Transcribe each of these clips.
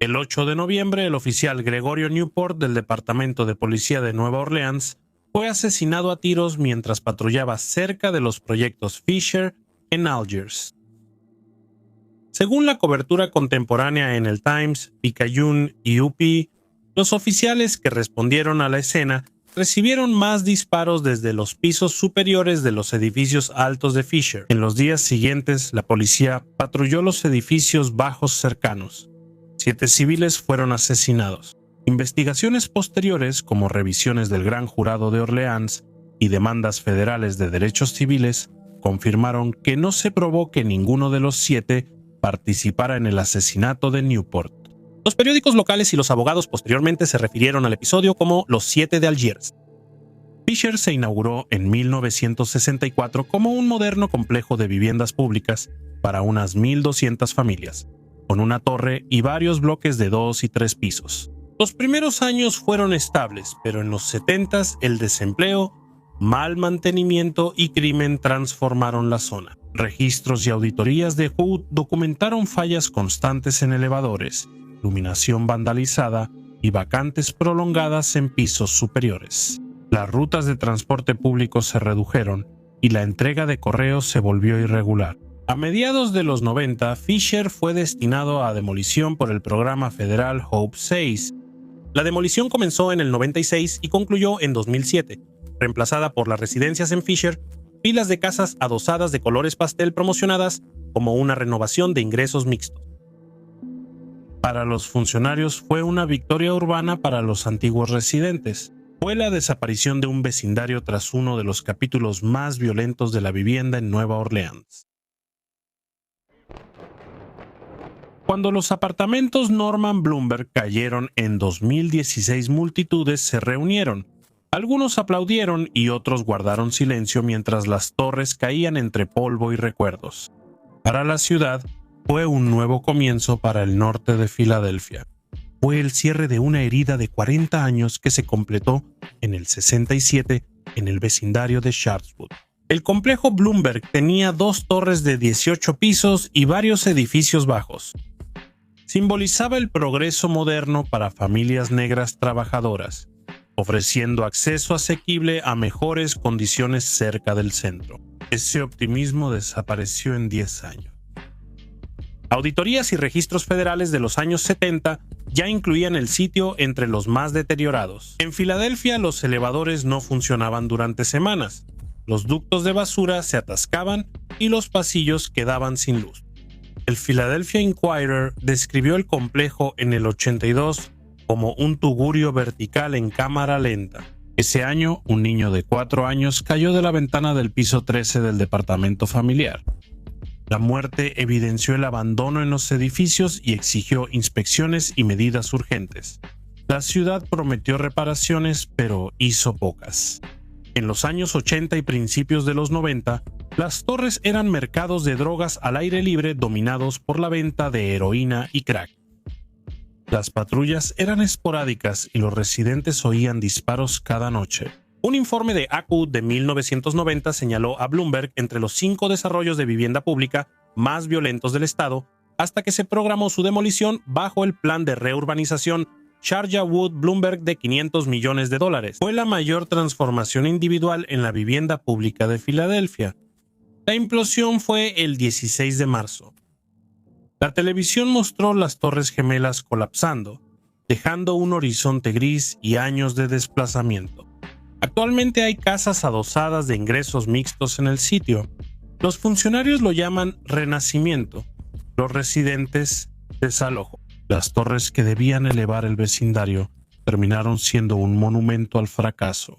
El 8 de noviembre, el oficial Gregorio Newport del Departamento de Policía de Nueva Orleans fue asesinado a tiros mientras patrullaba cerca de los proyectos Fisher en Algiers. Según la cobertura contemporánea en el Times, Picayune y UP, los oficiales que respondieron a la escena recibieron más disparos desde los pisos superiores de los edificios altos de Fisher. En los días siguientes, la policía patrulló los edificios bajos cercanos. 7 civiles fueron asesinados. Investigaciones posteriores, como revisiones del Gran Jurado de Orleans y demandas federales de derechos civiles, confirmaron que no se probó que ninguno de los 7 participara en el asesinato de Newport. Los periódicos locales y los abogados posteriormente se refirieron al episodio como los 7 de Algiers. Fisher se inauguró en 1964 como un moderno complejo de viviendas públicas para unas 1,200 familias, con una torre y varios bloques de 2 y 3 pisos. Los primeros años fueron estables, pero en los 70s el desempleo, mal mantenimiento y crimen transformaron la zona. Registros y auditorías de HUD documentaron fallas constantes en elevadores, iluminación vandalizada y vacantes prolongadas en pisos superiores. Las rutas de transporte público se redujeron y la entrega de correos se volvió irregular. A mediados de los 90, Fisher fue destinado a demolición por el programa federal Hope 6. La demolición comenzó en el 96 y concluyó en 2007, reemplazada por las residencias en Fisher, filas de casas adosadas de colores pastel promocionadas como una renovación de ingresos mixtos. Para los funcionarios fue una victoria urbana para los antiguos residentes. Fue la desaparición de un vecindario tras uno de los capítulos más violentos de la vivienda en Nueva Orleans. Cuando los apartamentos Norman Bloomberg cayeron en 2016, multitudes se reunieron. Algunos aplaudieron y otros guardaron silencio mientras las torres caían entre polvo y recuerdos. Para la ciudad, fue un nuevo comienzo para el norte de Filadelfia. Fue el cierre de una herida de 40 años que se completó en el 67 en el vecindario de Chatswood. El complejo Bloomberg tenía 2 torres de 18 pisos y varios edificios bajos. Simbolizaba el progreso moderno para familias negras trabajadoras, ofreciendo acceso asequible a mejores condiciones cerca del centro. Ese optimismo desapareció en 10 años. Auditorías y registros federales de los años 70 ya incluían el sitio entre los más deteriorados. En Filadelfia, los elevadores no funcionaban durante semanas, los ductos de basura se atascaban y los pasillos quedaban sin luz. El Philadelphia Inquirer describió el complejo en el 82 como un tugurio vertical en cámara lenta. Ese año, un niño de 4 años cayó de la ventana del piso 13 del departamento familiar. La muerte evidenció el abandono en los edificios y exigió inspecciones y medidas urgentes. La ciudad prometió reparaciones, pero hizo pocas. En los años 80 y principios de los 90, las torres eran mercados de drogas al aire libre dominados por la venta de heroína y crack. Las patrullas eran esporádicas y los residentes oían disparos cada noche. Un informe de ACU de 1990 señaló a Bloomberg entre los 5 desarrollos de vivienda pública más violentos del estado, hasta que se programó su demolición bajo el plan de reurbanización Sharjah Wood Bloomberg de $500 millones. Fue la mayor transformación individual en la vivienda pública de Filadelfia. La implosión fue el 16 de marzo. La televisión mostró las Torres Gemelas colapsando, dejando un horizonte gris y años de desplazamiento. Actualmente hay casas adosadas de ingresos mixtos en el sitio. Los funcionarios lo llaman renacimiento, los residentes desalojo. Las torres que debían elevar el vecindario terminaron siendo un monumento al fracaso.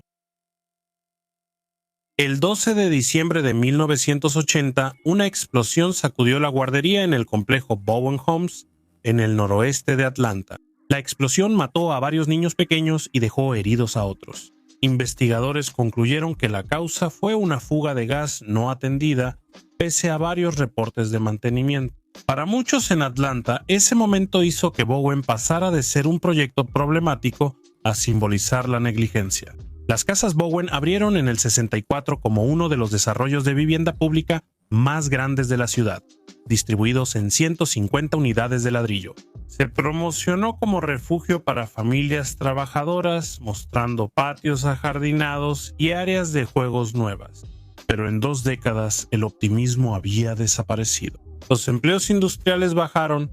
El 12 de diciembre de 1980, una explosión sacudió la guardería en el complejo Bowen Homes, en el noroeste de Atlanta. La explosión mató a varios niños pequeños y dejó heridos a otros. Investigadores concluyeron que la causa fue una fuga de gas no atendida, pese a varios reportes de mantenimiento. Para muchos en Atlanta, ese momento hizo que Bowen pasara de ser un proyecto problemático a simbolizar la negligencia. Las casas Bowen abrieron en el 64 como uno de los desarrollos de vivienda pública más grandes de la ciudad, distribuidos en 150 unidades de ladrillo. Se promocionó como refugio para familias trabajadoras, mostrando patios ajardinados y áreas de juegos nuevas. Pero en 2 décadas el optimismo había desaparecido. Los empleos industriales bajaron,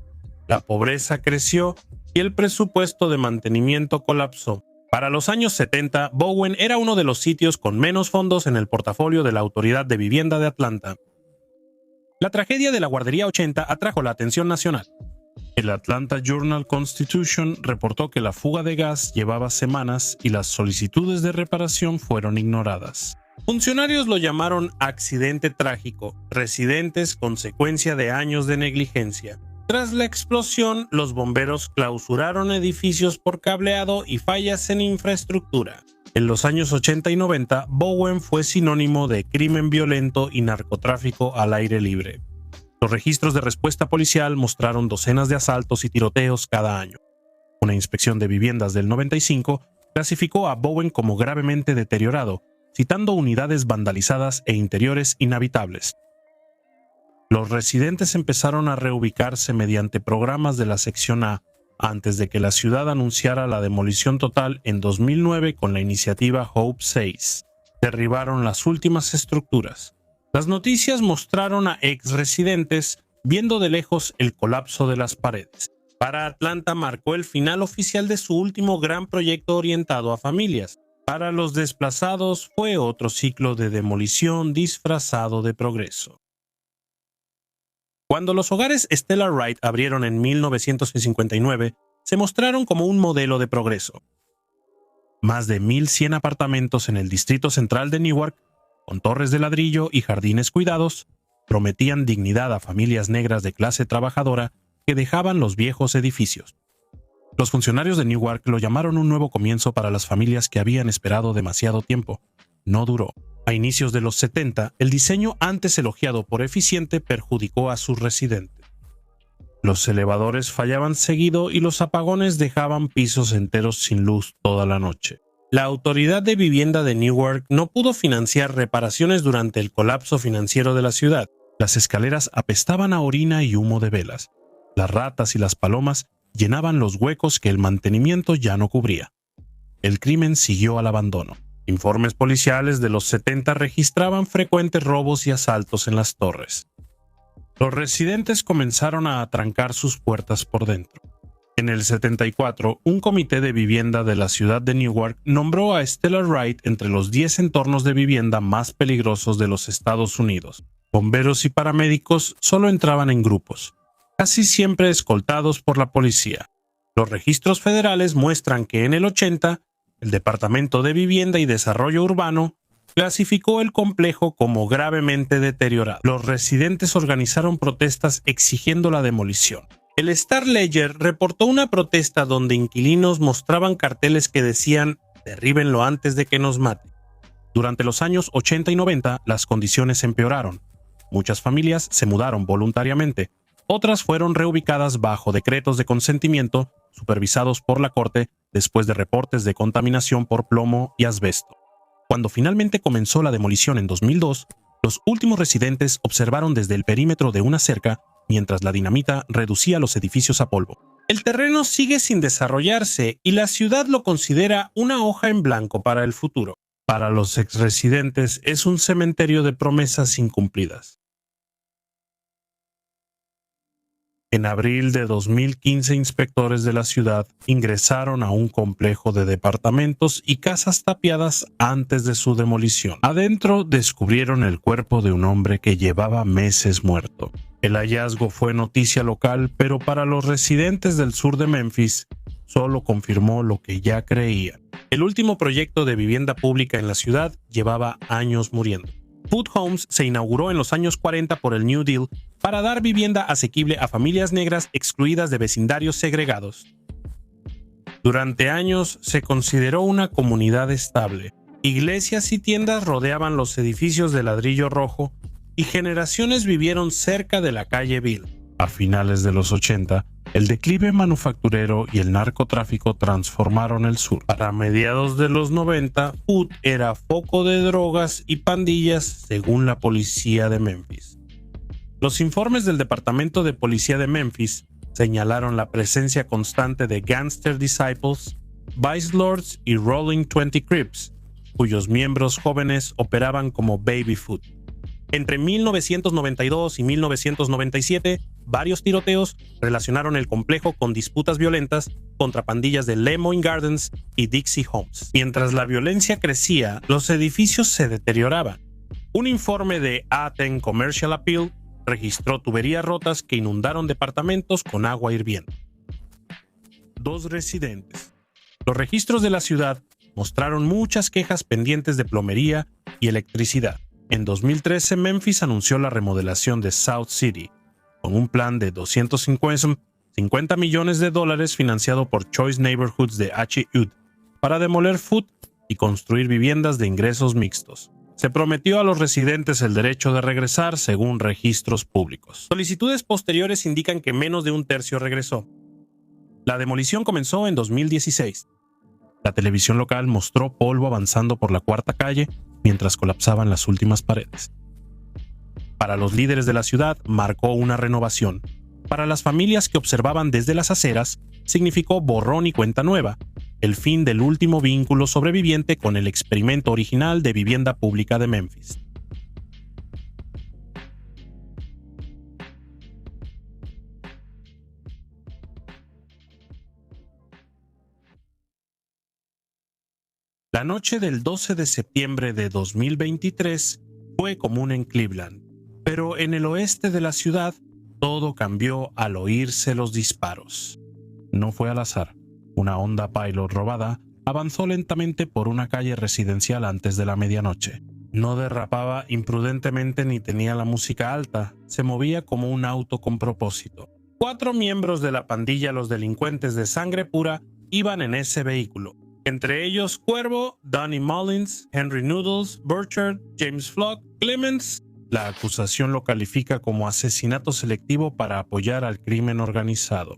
la pobreza creció y el presupuesto de mantenimiento colapsó. Para los años 70, Bowen era uno de los sitios con menos fondos en el portafolio de la Autoridad de Vivienda de Atlanta. La tragedia de la Guardería 80 atrajo la atención nacional. El Atlanta Journal-Constitution reportó que la fuga de gas llevaba semanas y las solicitudes de reparación fueron ignoradas. Funcionarios lo llamaron accidente trágico, residentes consecuencia de años de negligencia. Tras la explosión, los bomberos clausuraron edificios por cableado y fallas en infraestructura. En los años 80 y 90, Bowen fue sinónimo de crimen violento y narcotráfico al aire libre. Los registros de respuesta policial mostraron docenas de asaltos y tiroteos cada año. Una inspección de viviendas del 95 clasificó a Bowen como gravemente deteriorado, citando unidades vandalizadas e interiores inhabitables. Los residentes empezaron a reubicarse mediante programas de la Sección A antes de que la ciudad anunciara la demolición total en 2009 con la iniciativa Hope 6. Derribaron las últimas estructuras. Las noticias mostraron a ex-residentes viendo de lejos el colapso de las paredes. Para Atlanta marcó el final oficial de su último gran proyecto orientado a familias. Para los desplazados fue otro ciclo de demolición disfrazado de progreso. Cuando los hogares Stellar Wright abrieron en 1959, se mostraron como un modelo de progreso. Más de 1,100 apartamentos en el distrito central de Newark, con torres de ladrillo y jardines cuidados, prometían dignidad a familias negras de clase trabajadora que dejaban los viejos edificios. Los funcionarios de Newark lo llamaron un nuevo comienzo para las familias que habían esperado demasiado tiempo. No duró. A inicios de los 70, el diseño antes elogiado por eficiente perjudicó a sus residentes. Los elevadores fallaban seguido y los apagones dejaban pisos enteros sin luz toda la noche. La Autoridad de Vivienda de Newark no pudo financiar reparaciones durante el colapso financiero de la ciudad. Las escaleras apestaban a orina y humo de velas. Las ratas y las palomas llenaban los huecos que el mantenimiento ya no cubría. El crimen siguió al abandono. Informes policiales de los 70 registraban frecuentes robos y asaltos en las torres. Los residentes comenzaron a atrancar sus puertas por dentro. En el 74, un comité de vivienda de la ciudad de Newark nombró a Stellar Wright entre los 10 entornos de vivienda más peligrosos de los Estados Unidos. Bomberos y paramédicos solo entraban en grupos, casi siempre escoltados por la policía. Los registros federales muestran que en el 80, el Departamento de Vivienda y Desarrollo Urbano clasificó el complejo como gravemente deteriorado. Los residentes organizaron protestas exigiendo la demolición. El Star Ledger reportó una protesta donde inquilinos mostraban carteles que decían «Derríbenlo antes de que nos mate». Durante los años 80 y 90, las condiciones empeoraron. Muchas familias se mudaron voluntariamente. Otras fueron reubicadas bajo decretos de consentimiento supervisados por la corte después de reportes de contaminación por plomo y asbesto. Cuando finalmente comenzó la demolición en 2002, los últimos residentes observaron desde el perímetro de una cerca mientras la dinamita reducía los edificios a polvo. El terreno sigue sin desarrollarse y la ciudad lo considera una hoja en blanco para el futuro. Para los exresidentes es un cementerio de promesas incumplidas. En abril de 2015, inspectores de la ciudad ingresaron a un complejo de departamentos y casas tapiadas antes de su demolición. Adentro descubrieron el cuerpo de un hombre que llevaba meses muerto. El hallazgo fue noticia local, pero para los residentes del sur de Memphis, solo confirmó lo que ya creían. El último proyecto de vivienda pública en la ciudad llevaba años muriendo. Food Homes se inauguró en los años 40 por el New Deal para dar vivienda asequible a familias negras excluidas de vecindarios segregados. Durante años se consideró una comunidad estable. Iglesias y tiendas rodeaban los edificios de ladrillo rojo y generaciones vivieron cerca de la calle Bill. A finales de los 80, el declive manufacturero y el narcotráfico transformaron el sur. Para mediados de los 90, Food era foco de drogas y pandillas según la policía de Memphis. Los informes del Departamento de Policía de Memphis Señalaron la presencia constante de Gangster Disciples, Vice Lords y Rolling 20 Crips, cuyos miembros jóvenes operaban como babyfoot. Entre 1992 y 1997, varios tiroteos relacionaron el complejo con disputas violentas contra pandillas de Lemoyne Gardens y Dixie Homes. Mientras la violencia crecía, los edificios se deterioraban. Un informe de A10 Commercial Appeal registró tuberías rotas que inundaron departamentos con agua hirviendo. 2 residentes. Los registros de la ciudad mostraron muchas quejas pendientes de plomería y electricidad. En 2013, Memphis anunció la remodelación de South City, con un plan de $250 millones financiado por Choice Neighborhoods de HUD para demoler Food y construir viviendas de ingresos mixtos. Se prometió a los residentes el derecho de regresar según registros públicos. Solicitudes posteriores indican que menos de un tercio regresó. La demolición comenzó en 2016. La televisión local mostró polvo avanzando por la cuarta calle mientras colapsaban las últimas paredes. Para los líderes de la ciudad marcó una renovación. Para las familias que observaban desde las aceras, significó borrón y cuenta nueva, el fin del último vínculo sobreviviente con el experimento original de vivienda pública de Memphis. La noche del 12 de septiembre de 2023 fue común en Cleveland, pero en el oeste de la ciudad todo cambió al oírse los disparos. No fue al azar. Una Honda Pilot robada avanzó lentamente por una calle residencial antes de la medianoche. No derrapaba imprudentemente ni tenía la música alta, se movía como un auto con propósito. 4 miembros de la pandilla Los Delincuentes de Sangre Pura iban en ese vehículo. Entre ellos Cuervo, Donnie Mullins, Henry Noodles, Burchard, James Flock, Clemens. La acusación lo califica como asesinato selectivo para apoyar al crimen organizado.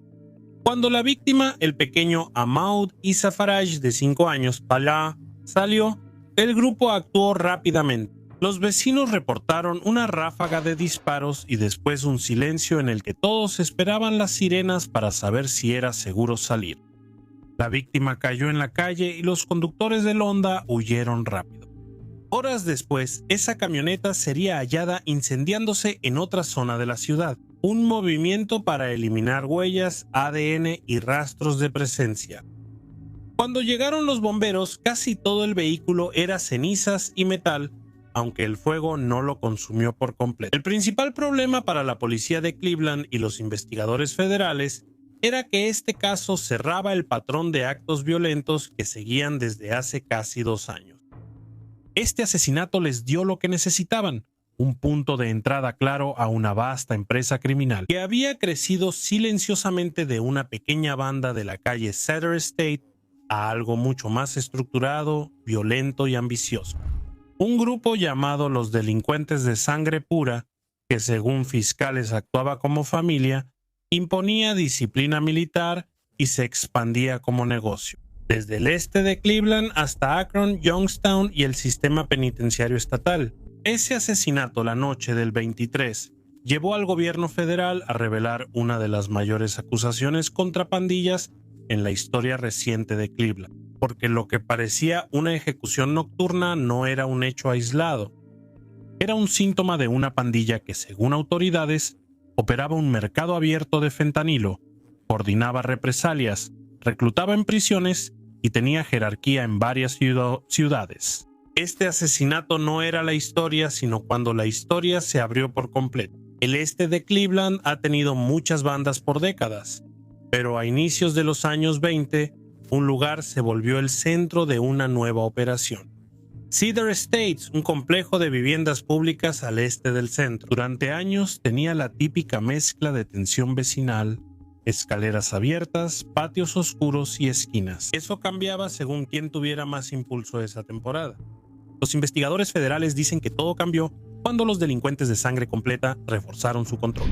Cuando la víctima, el pequeño Ahmaud Issa Faraj, de 5 años, Pala, salió, el grupo actuó rápidamente. Los vecinos reportaron una ráfaga de disparos y después un silencio en el que todos esperaban las sirenas para saber si era seguro salir. La víctima cayó en la calle y los conductores del Honda huyeron rápido. Horas después, esa camioneta sería hallada incendiándose en otra zona de la ciudad. Un movimiento para eliminar huellas, ADN y rastros de presencia. Cuando llegaron los bomberos, casi todo el vehículo era cenizas y metal, aunque el fuego no lo consumió por completo. El principal problema para la policía de Cleveland y los investigadores federales era que este caso cerraba el patrón de actos violentos que seguían desde hace casi 2 años. Este asesinato les dio lo que necesitaban, un punto de entrada claro a una vasta empresa criminal que había crecido silenciosamente de una pequeña banda de la calle Cedar State a algo mucho más estructurado, violento y ambicioso. Un grupo llamado Los Delincuentes de Sangre Pura, que según fiscales actuaba como familia, imponía disciplina militar y se expandía como negocio. Desde el este de Cleveland hasta Akron, Youngstown y el sistema penitenciario estatal. Ese asesinato la noche del 23 llevó al gobierno federal a revelar una de las mayores acusaciones contra pandillas en la historia reciente de Cleveland, porque lo que parecía una ejecución nocturna no era un hecho aislado. Era un síntoma de una pandilla que, según autoridades, operaba un mercado abierto de fentanilo, coordinaba represalias, reclutaba en prisiones y tenía jerarquía en varias ciudades. Este asesinato no era la historia, sino cuando la historia se abrió por completo. El este de Cleveland ha tenido muchas bandas por décadas, pero a inicios de los años 20, un lugar se volvió el centro de una nueva operación. Cedar Estates, un complejo de viviendas públicas al este del centro. Durante años tenía la típica mezcla de tensión vecinal, escaleras abiertas, patios oscuros y esquinas. Eso cambiaba según quién tuviera más impulso esa temporada. Los investigadores federales dicen que todo cambió cuando los delincuentes de sangre completa reforzaron su control.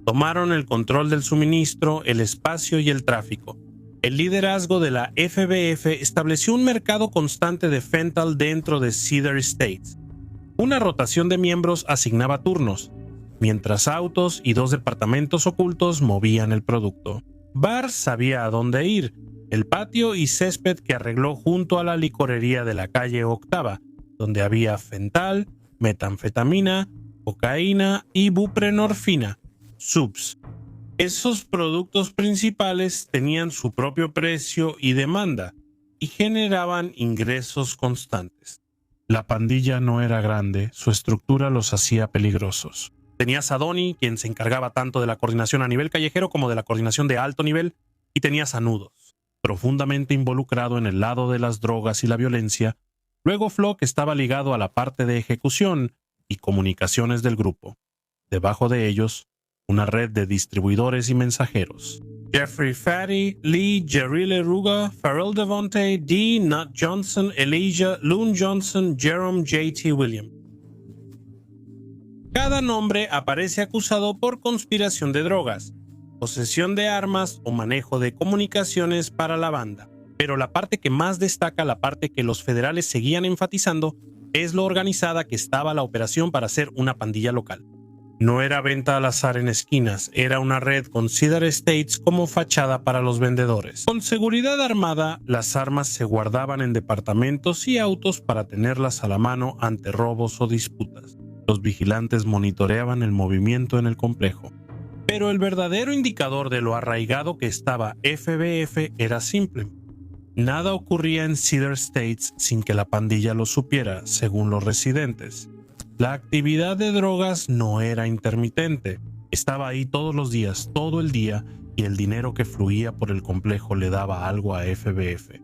Tomaron el control del suministro, el espacio y el tráfico. El liderazgo de la FBF estableció un mercado constante de fentanyl dentro de Cedar Estates. Una rotación de miembros asignaba turnos. mientras autos y 2 departamentos ocultos movían el producto. Barr sabía a dónde ir, el patio y césped que arregló junto a la licorería de la calle Octava, donde había fental, metanfetamina, cocaína y buprenorfina, subs. Esos productos principales tenían su propio precio y demanda y generaban ingresos constantes. La pandilla no era grande, su estructura los hacía peligrosos. Tenías a Donnie, quien se encargaba tanto de la coordinación a nivel callejero como de la coordinación de alto nivel, y tenías a Nudos, profundamente involucrado en el lado de las drogas y la violencia. Luego Flock estaba ligado a la parte de ejecución y comunicaciones del grupo. Debajo de ellos, una red de distribuidores y mensajeros. Jeffrey Fatty, Lee, Jerry LeRuga, Pharrell Devontae, D. Nut Johnson, Elijah, Loon Johnson, Jerome J.T. Williams. Cada nombre aparece acusado por conspiración de drogas, posesión de armas o manejo de comunicaciones para la banda. Pero la parte que más destaca, la parte que los federales seguían enfatizando, es lo organizada que estaba la operación para hacer una pandilla local. No era venta al azar en esquinas, era una red con Cedar Estates como fachada para los vendedores. Con seguridad armada, las armas se guardaban en departamentos y autos para tenerlas a la mano ante robos o disputas. Los vigilantes monitoreaban el movimiento en el complejo. Pero el verdadero indicador de lo arraigado que estaba FBF era simple. Nada ocurría en Cedar Estates sin que la pandilla lo supiera, según los residentes. La actividad de drogas no era intermitente. Estaba ahí todos los días, todo el día, y el dinero que fluía por el complejo le daba algo a FBF.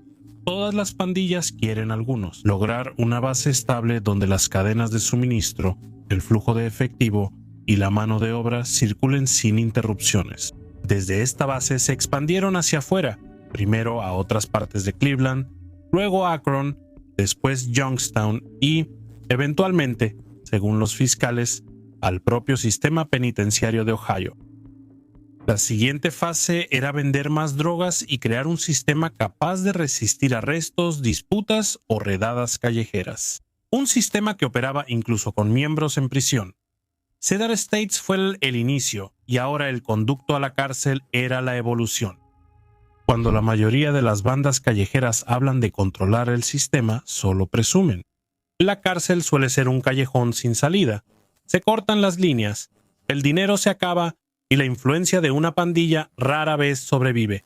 Todas las pandillas quieren algunos. Lograr una base estable donde las cadenas de suministro, el flujo de efectivo y la mano de obra circulen sin interrupciones. Desde esta base se expandieron hacia afuera, primero a otras partes de Cleveland, luego Akron, después Youngstown y, eventualmente, según los fiscales, al propio sistema penitenciario de Ohio. La siguiente fase era vender más drogas y crear un sistema capaz de resistir arrestos, disputas o redadas callejeras. Un sistema que operaba incluso con miembros en prisión. Cedar Estates fue el inicio y ahora el conducto a la cárcel era la evolución. Cuando la mayoría de las bandas callejeras hablan de controlar el sistema, solo presumen. La cárcel suele ser un callejón sin salida. Se cortan las líneas, el dinero se acaba y la influencia de una pandilla rara vez sobrevive.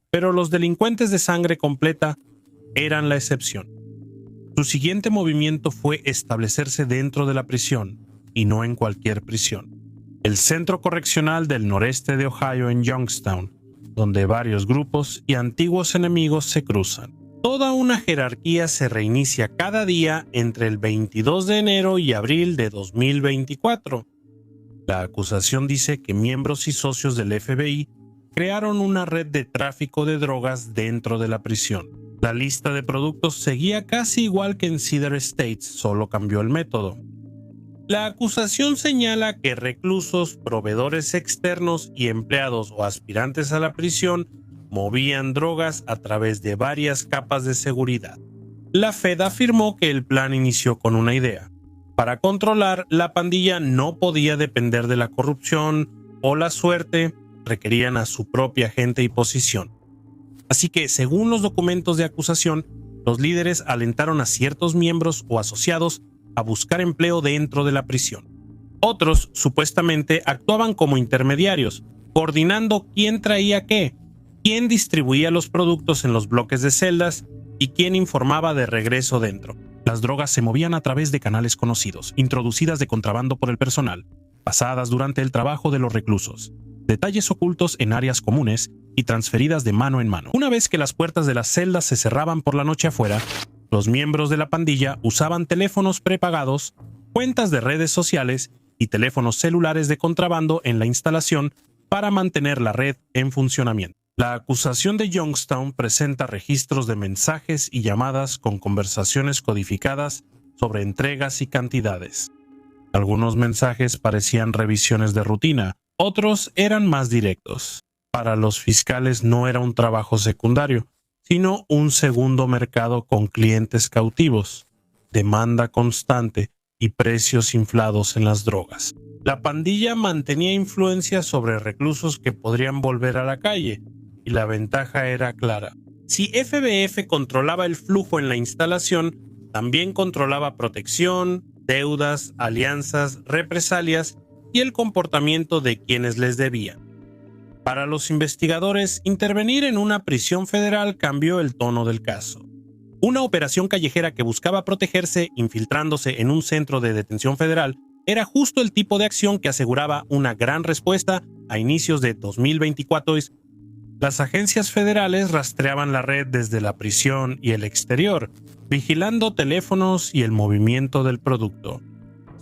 Pero los delincuentes de sangre completa eran la excepción. Su siguiente movimiento fue establecerse dentro de la prisión, y no en cualquier prisión. El centro correccional del noreste de Ohio en Youngstown, donde varios grupos y antiguos enemigos se cruzan. Toda una jerarquía se reinicia cada día entre el 22 de enero y abril de 2024. La acusación dice que miembros y socios del FBI crearon una red de tráfico de drogas dentro de la prisión. La lista de productos seguía casi igual que en Cedar Estates, solo cambió el método. La acusación señala que reclusos, proveedores externos y empleados o aspirantes a la prisión movían drogas a través de varias capas de seguridad. La Fed afirmó que el plan inició con una idea. Para controlar, la pandilla no podía depender de la corrupción o la suerte, requerían a su propia gente y posición. Así que, según los documentos de acusación, los líderes alentaron a ciertos miembros o asociados a buscar empleo dentro de la prisión. Otros, supuestamente, actuaban como intermediarios, coordinando quién traía qué, quién distribuía los productos en los bloques de celdas y quién informaba de regreso dentro. Las drogas se movían a través de canales conocidos, introducidas de contrabando por el personal, pasadas durante el trabajo de los reclusos, detalles ocultos en áreas comunes y transferidas de mano en mano. Una vez que las puertas de las celdas se cerraban por la noche afuera, los miembros de la pandilla usaban teléfonos prepagados, cuentas de redes sociales y teléfonos celulares de contrabando en la instalación para mantener la red en funcionamiento. La acusación de Youngstown presenta registros de mensajes y llamadas con conversaciones codificadas sobre entregas y cantidades. Algunos mensajes parecían revisiones de rutina, otros eran más directos. Para los fiscales no era un trabajo secundario, sino un segundo mercado con clientes cautivos, demanda constante y precios inflados en las drogas. La pandilla mantenía influencia sobre reclusos que podrían volver a la calle, y la ventaja era clara. Si FBF controlaba el flujo en la instalación, también controlaba protección, deudas, alianzas, represalias y el comportamiento de quienes les debían. Para los investigadores, intervenir en una prisión federal cambió el tono del caso. Una operación callejera que buscaba protegerse infiltrándose en un centro de detención federal era justo el tipo de acción que aseguraba una gran respuesta a inicios de 2024. Las agencias federales rastreaban la red desde la prisión y el exterior, vigilando teléfonos y el movimiento del producto.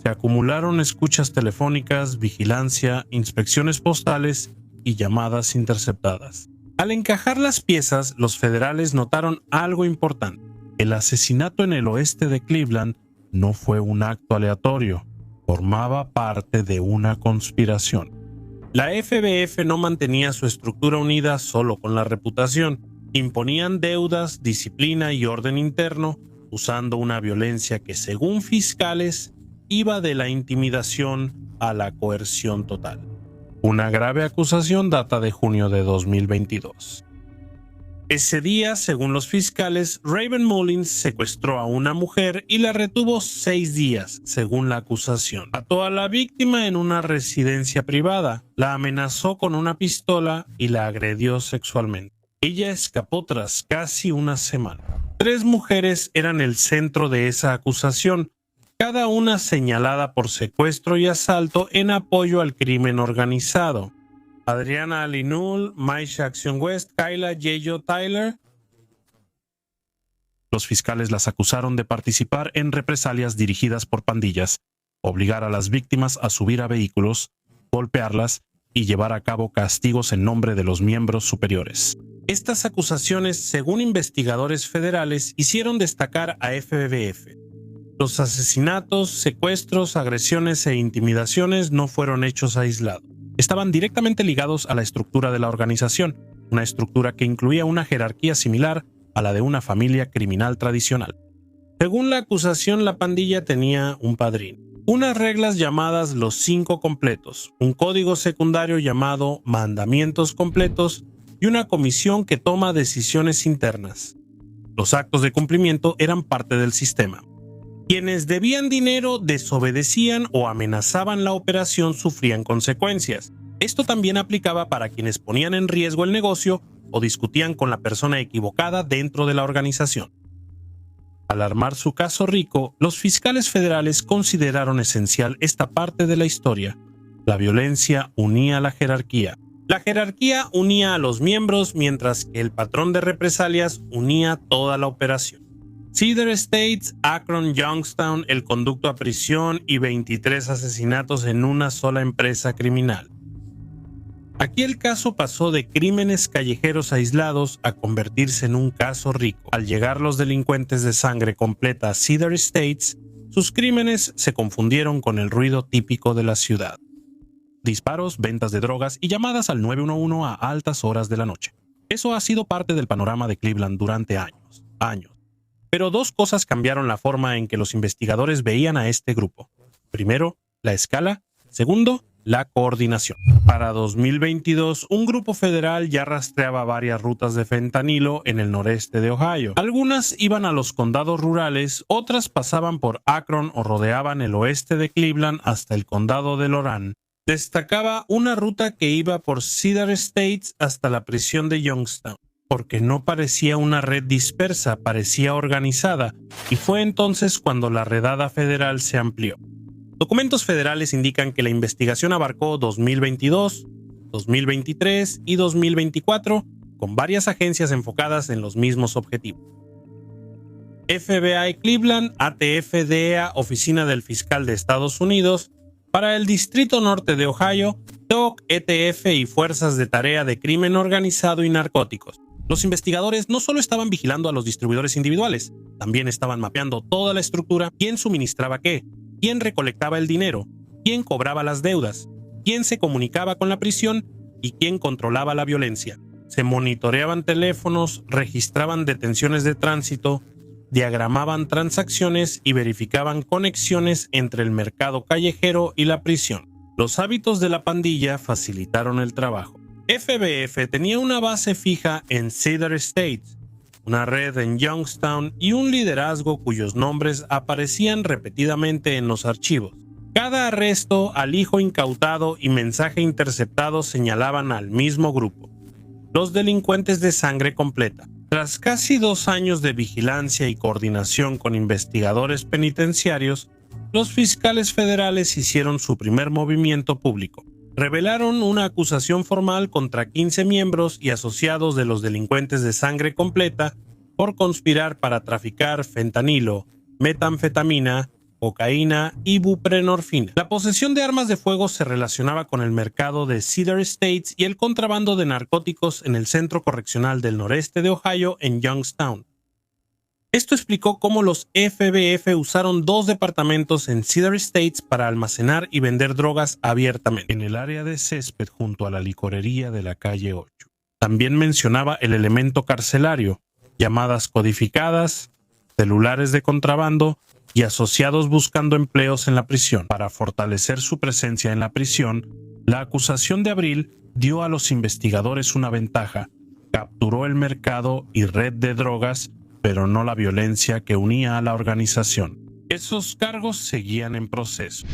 Se acumularon escuchas telefónicas, vigilancia, inspecciones postales y llamadas interceptadas. Al encajar las piezas, los federales notaron algo importante. El asesinato en el oeste de Cleveland no fue un acto aleatorio, formaba parte de una conspiración. La FBF no mantenía su estructura unida solo con la reputación, imponían deudas, disciplina y orden interno, usando una violencia que, según fiscales, iba de la intimidación a la coerción total. Una grave acusación data de junio de 2022. Ese día, según los fiscales, Raven Mullins secuestró a una mujer y la retuvo 6 días, según la acusación. Ató a la víctima en una residencia privada, la amenazó con una pistola y la agredió sexualmente. Ella escapó tras casi una semana. 3 mujeres eran el centro de esa acusación, cada una señalada por secuestro y asalto en apoyo al crimen organizado. Adriana Alinul, Maisha Action West, Kyla Yeyo Tyler. Los fiscales las acusaron de participar en represalias dirigidas por pandillas, obligar a las víctimas a subir a vehículos, golpearlas y llevar a cabo castigos en nombre de los miembros superiores. Estas acusaciones, según investigadores federales, hicieron destacar a FBF. Los asesinatos, secuestros, agresiones e intimidaciones no fueron hechos aislados. Estaban directamente ligados a la estructura de la organización, una estructura que incluía una jerarquía similar a la de una familia criminal tradicional. Según la acusación, la pandilla tenía un padrino, unas reglas llamadas los 5 completos, un código secundario llamado mandamientos completos y una comisión que toma decisiones internas. Los actos de cumplimiento eran parte del sistema. Quienes debían dinero desobedecían o amenazaban la operación sufrían consecuencias. Esto también aplicaba para quienes ponían en riesgo el negocio o discutían con la persona equivocada dentro de la organización. Al armar su caso Rico, los fiscales federales consideraron esencial esta parte de la historia. La violencia unía a la jerarquía. La jerarquía unía a los miembros, mientras que el patrón de represalias unía toda la operación. Cedar Estates, Akron, Youngstown, el conducto a prisión y 23 asesinatos en una sola empresa criminal. Aquí el caso pasó de crímenes callejeros aislados a convertirse en un caso rico. Al llegar los delincuentes de sangre completa a Cedar Estates, sus crímenes se confundieron con el ruido típico de la ciudad. Disparos, ventas de drogas y llamadas al 911 a altas horas de la noche. Eso ha sido parte del panorama de Cleveland durante años. Pero 2 cosas cambiaron la forma en que los investigadores veían a este grupo. Primero, la escala. Segundo, la coordinación. Para 2022, un grupo federal ya rastreaba varias rutas de fentanilo en el noreste de Ohio. Algunas iban a los condados rurales, otras pasaban por Akron o rodeaban el oeste de Cleveland hasta el condado de Lorain. Destacaba una ruta que iba por Cedar Estates hasta la prisión de Youngstown, porque no parecía una red dispersa, parecía organizada, y fue entonces cuando la redada federal se amplió. Documentos federales indican que la investigación abarcó 2022, 2023 y 2024, con varias agencias enfocadas en los mismos objetivos. FBI Cleveland, ATF DEA, Oficina del Fiscal de Estados Unidos, para el Distrito Norte de Ohio, TOC, ETF y Fuerzas de Tarea de Crimen Organizado y Narcóticos. Los investigadores no solo estaban vigilando a los distribuidores individuales, también estaban mapeando toda la estructura, quién suministraba qué, quién recolectaba el dinero, quién cobraba las deudas, quién se comunicaba con la prisión y quién controlaba la violencia. Se monitoreaban teléfonos, registraban detenciones de tránsito, diagramaban transacciones y verificaban conexiones entre el mercado callejero y la prisión. Los hábitos de la pandilla facilitaron el trabajo. FBF tenía una base fija en Cedar Estates, una red en Youngstown y un liderazgo cuyos nombres aparecían repetidamente en los archivos. Cada arresto, alijo incautado y mensaje interceptado señalaban al mismo grupo: los delincuentes de sangre completa. Tras casi 2 años de vigilancia y coordinación con investigadores penitenciarios, los fiscales federales hicieron su primer movimiento público. Revelaron una acusación formal contra 15 miembros y asociados de los delincuentes de sangre completa por conspirar para traficar fentanilo, metanfetamina, cocaína y buprenorfina. La posesión de armas de fuego se relacionaba con el mercado de Cedar Estates y el contrabando de narcóticos en el Centro Correccional del Noreste de Ohio en Youngstown. Esto explicó cómo los FBF usaron 2 departamentos en Cedar Estates para almacenar y vender drogas abiertamente, en el área de césped junto a la licorería de la calle 8. También mencionaba el elemento carcelario, llamadas codificadas, celulares de contrabando y asociados buscando empleos en la prisión. Para fortalecer su presencia en la prisión, la acusación de abril dio a los investigadores una ventaja: capturó el mercado y red de drogas, pero no la violencia que unía a la organización. Esos cargos seguían en proceso.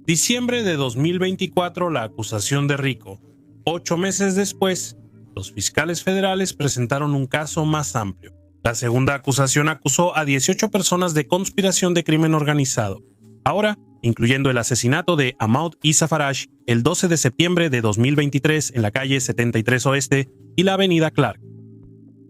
Diciembre de 2024, la acusación de Rico. 8 meses después, los fiscales federales presentaron un caso más amplio. La segunda acusación acusó a 18 personas de conspiración de crimen organizado, ahora incluyendo el asesinato de Ahmaud Issa Faraj el 12 de septiembre de 2023 en la calle 73 Oeste y la avenida Clark.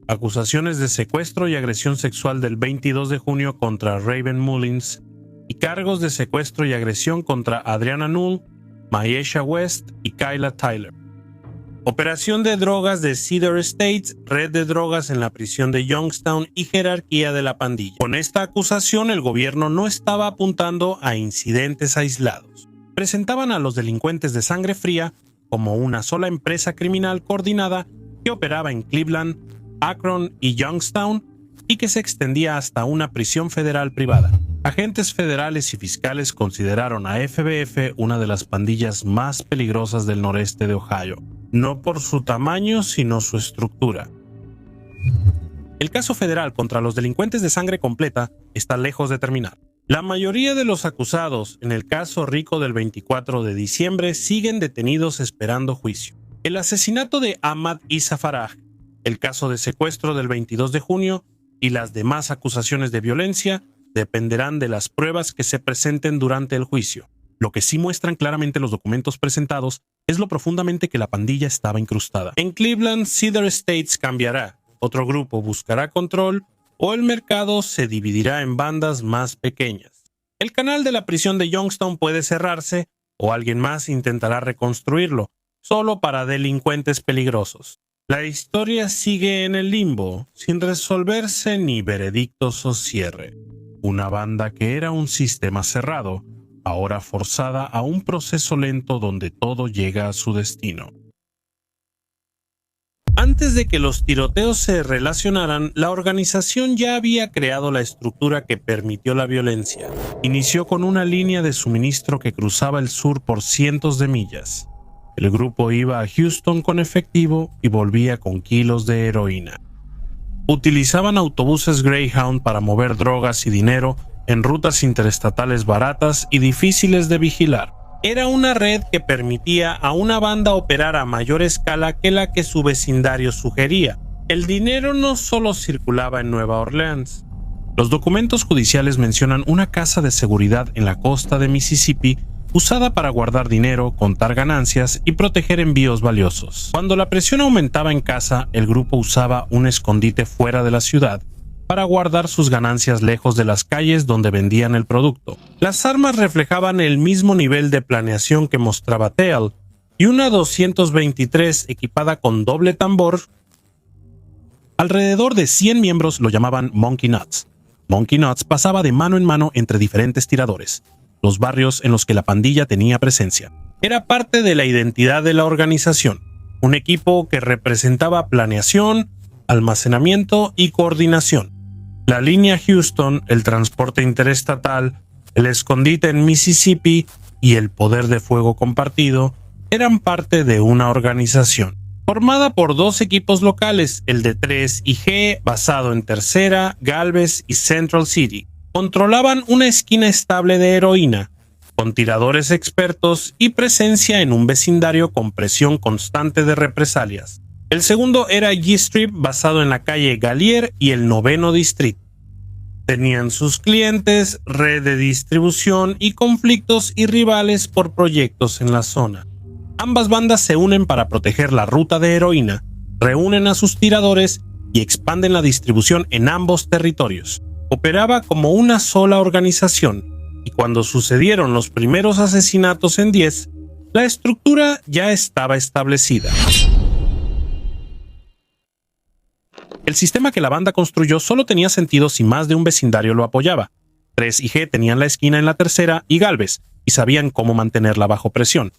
Acusaciones de secuestro y agresión sexual del 22 de junio contra Raven Mullins y cargos de secuestro y agresión contra Adriana Null, Maisha West y Kyla Tyler. Operación de drogas de Cedar Estates, red de drogas en la prisión de Youngstown y jerarquía de la pandilla. Con esta acusación, el gobierno no estaba apuntando a incidentes aislados. Presentaban a los delincuentes de sangre fría como una sola empresa criminal coordinada que operaba en Cleveland, Akron y Youngstown y que se extendía hasta una prisión federal privada. Agentes federales y fiscales consideraron a FBF una de las pandillas más peligrosas del noreste de Ohio, no por su tamaño, sino su estructura. El caso federal contra los delincuentes de sangre completa está lejos de terminar. La mayoría de los acusados en el caso Rico del 24 de diciembre siguen detenidos esperando juicio. El asesinato de Ahmaud Issa Faraj, el caso de secuestro del 22 de junio y las demás acusaciones de violencia dependerán de las pruebas que se presenten durante el juicio. Lo que sí muestran claramente los documentos presentados es lo profundamente que la pandilla estaba incrustada. En Cleveland, Cedar Estates cambiará, otro grupo buscará control o el mercado se dividirá en bandas más pequeñas. El canal de la prisión de Youngstown puede cerrarse o alguien más intentará reconstruirlo, solo para delincuentes peligrosos. La historia sigue en el limbo, sin resolverse ni veredictos o cierre. Una banda que era un sistema cerrado, ahora forzada a un proceso lento donde todo llega a su destino. Antes de que los tiroteos se relacionaran, la organización ya había creado la estructura que permitió la violencia. Inició con una línea de suministro que cruzaba el sur por cientos de millas. El grupo iba a Houston con efectivo y volvía con kilos de heroína. Utilizaban autobuses Greyhound para mover drogas y dinero en rutas interestatales baratas y difíciles de vigilar. Era una red que permitía a una banda operar a mayor escala que la que su vecindario sugería. El dinero no solo circulaba en Nueva Orleans. Los documentos judiciales mencionan una casa de seguridad en la costa de Mississippi usada para guardar dinero, contar ganancias y proteger envíos valiosos. Cuando la presión aumentaba en casa, el grupo usaba un escondite fuera de la ciudad para guardar sus ganancias lejos de las calles donde vendían el producto. Las armas reflejaban el mismo nivel de planeación que mostraba Tale, y una 223 equipada con doble tambor. Alrededor de 100 miembros lo llamaban Monkey Nuts. Monkey Nuts pasaba de mano en mano entre diferentes tiradores, los barrios en los que la pandilla tenía presencia. Era parte de la identidad de la organización, un equipo que representaba planeación, almacenamiento y coordinación. La línea Houston, el transporte interestatal, el escondite en Mississippi y el poder de fuego compartido eran parte de una organización formada por dos equipos locales, el de 3 y G, basado en Tercera, Galvez y Central City. Controlaban una esquina estable de heroína, con tiradores expertos y presencia en un vecindario con presión constante de represalias. El segundo era G Strip, basado en la calle Gallier y el 9º distrito. Tenían sus clientes, red de distribución y conflictos y rivales por proyectos en la zona. Ambas bandas se unen para proteger la ruta de heroína, reúnen a sus tiradores y expanden la distribución en ambos territorios. Operaba como una sola organización, y cuando sucedieron los primeros asesinatos en 10, la estructura ya estaba establecida. El sistema que la banda construyó solo tenía sentido si más de un vecindario lo apoyaba. 3 y G tenían la esquina en la Tercera y Galvez, y sabían cómo mantenerla bajo presión.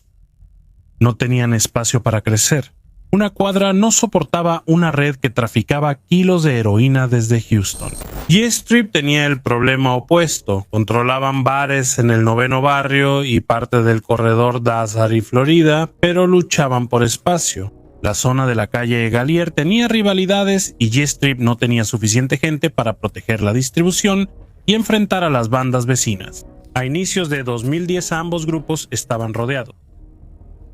No tenían espacio para crecer. Una cuadra no soportaba una red que traficaba kilos de heroína desde Houston. G Strip tenía el problema opuesto. Controlaban bares en el 9º barrio y parte del corredor Dazzar y Florida, pero luchaban por espacio. La zona de la calle Gallier tenía rivalidades y G Strip no tenía suficiente gente para proteger la distribución y enfrentar a las bandas vecinas. A inicios de 2010 ambos grupos estaban rodeados.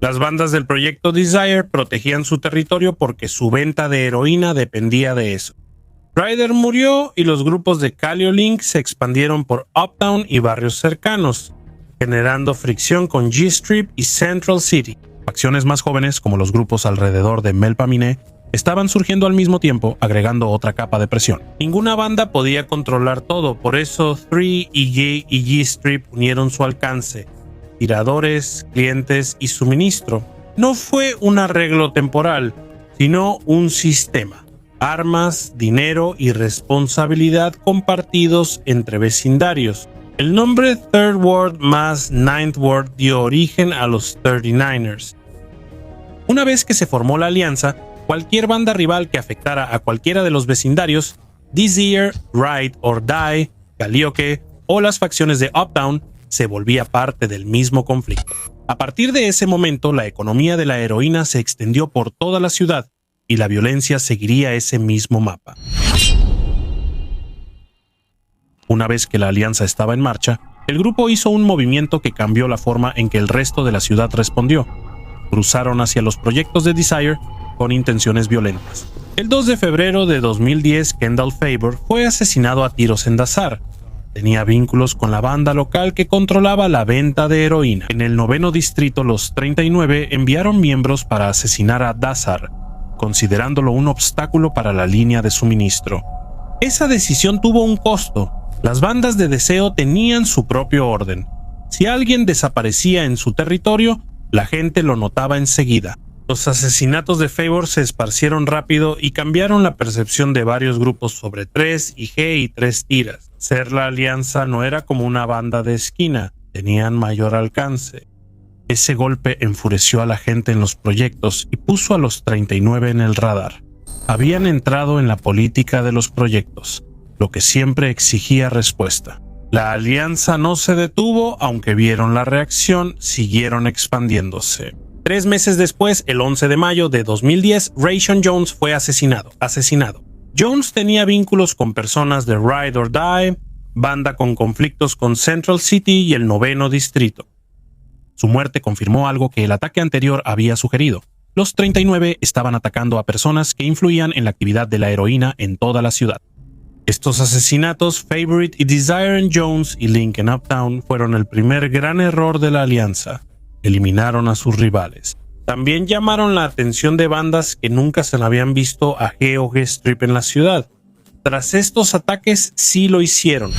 Las bandas del proyecto Desire protegían su territorio porque su venta de heroína dependía de eso. Ryder murió y los grupos de Calio Link se expandieron por Uptown y barrios cercanos, generando fricción con G Strip y Central City. Facciones más jóvenes, como los grupos alrededor de Melpomene, estaban surgiendo al mismo tiempo, agregando otra capa de presión. Ninguna banda podía controlar todo, por eso 3 y G Strip unieron su alcance. Tiradores, clientes y suministro. No fue un arreglo temporal, sino un sistema. Armas, dinero y responsabilidad compartidos entre vecindarios. El nombre Third Ward más Ninth Ward dio origen a los 39ers. Una vez que se formó la alianza, cualquier banda rival que afectara a cualquiera de los vecindarios, Desire, Ride or Die, Calliope o las facciones de Uptown, se volvía parte del mismo conflicto. A partir de ese momento, la economía de la heroína se extendió por toda la ciudad y la violencia seguiría ese mismo mapa. Una vez que la alianza estaba en marcha, el grupo hizo un movimiento que cambió la forma en que el resto de la ciudad respondió. Cruzaron hacia los proyectos de Desire con intenciones violentas. El 2 de febrero de 2010, Kendall Faber fue asesinado a tiros en Dazzar. Tenía vínculos con la banda local que controlaba la venta de heroína. En el 9º distrito, los 39 enviaron miembros para asesinar a Dazzar, considerándolo un obstáculo para la línea de suministro. Esa decisión tuvo un costo. Las bandas de deseo tenían su propio orden. Si alguien desaparecía en su territorio, la gente lo notaba enseguida. Los asesinatos de Favor se esparcieron rápido y cambiaron la percepción de varios grupos sobre 3 y G y 3 tiras. Ser la alianza no era como una banda de esquina, tenían mayor alcance. Ese golpe enfureció a la gente en los proyectos y puso a los 39 en el radar. Habían entrado en la política de los proyectos, lo que siempre exigía respuesta. La alianza no se detuvo, aunque vieron la reacción, siguieron expandiéndose. 3 meses después, el 11 de mayo de 2010, Rayshon Jones fue asesinado. Jones tenía vínculos con personas de Ride or Die, banda con conflictos con Central City y el 9º distrito. Su muerte confirmó algo que el ataque anterior había sugerido. Los 39 estaban atacando a personas que influían en la actividad de la heroína en toda la ciudad. Estos asesinatos, Favorite y Desire en Jones y Link en Uptown, fueron el primer gran error de la alianza. Eliminaron a sus rivales. También llamaron la atención de bandas que nunca se habían visto a G o G Strip en la ciudad. Tras estos ataques, sí lo hicieron.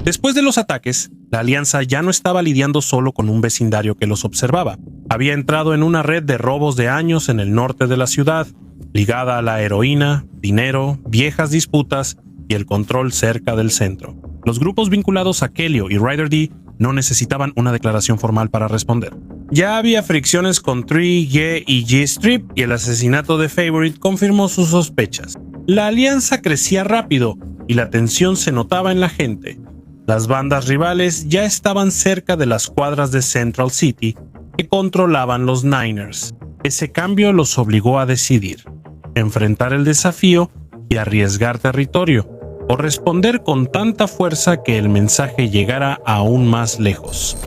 Después de los ataques, la alianza ya no estaba lidiando solo con un vecindario que los observaba. Había entrado en una red de robos de años en el norte de la ciudad, ligada a la heroína, dinero, viejas disputas y el control cerca del centro. Los grupos vinculados a Kelly y Ryder D no necesitaban una declaración formal para responder. Ya había fricciones con 3, G y G Strip y el asesinato de Favorite confirmó sus sospechas. La alianza crecía rápido y la tensión se notaba en la gente. Las bandas rivales ya estaban cerca de las cuadras de Central City que controlaban los Niners. Ese cambio los obligó a decidir: enfrentar el desafío y arriesgar territorio, o responder con tanta fuerza que el mensaje llegara aún más lejos.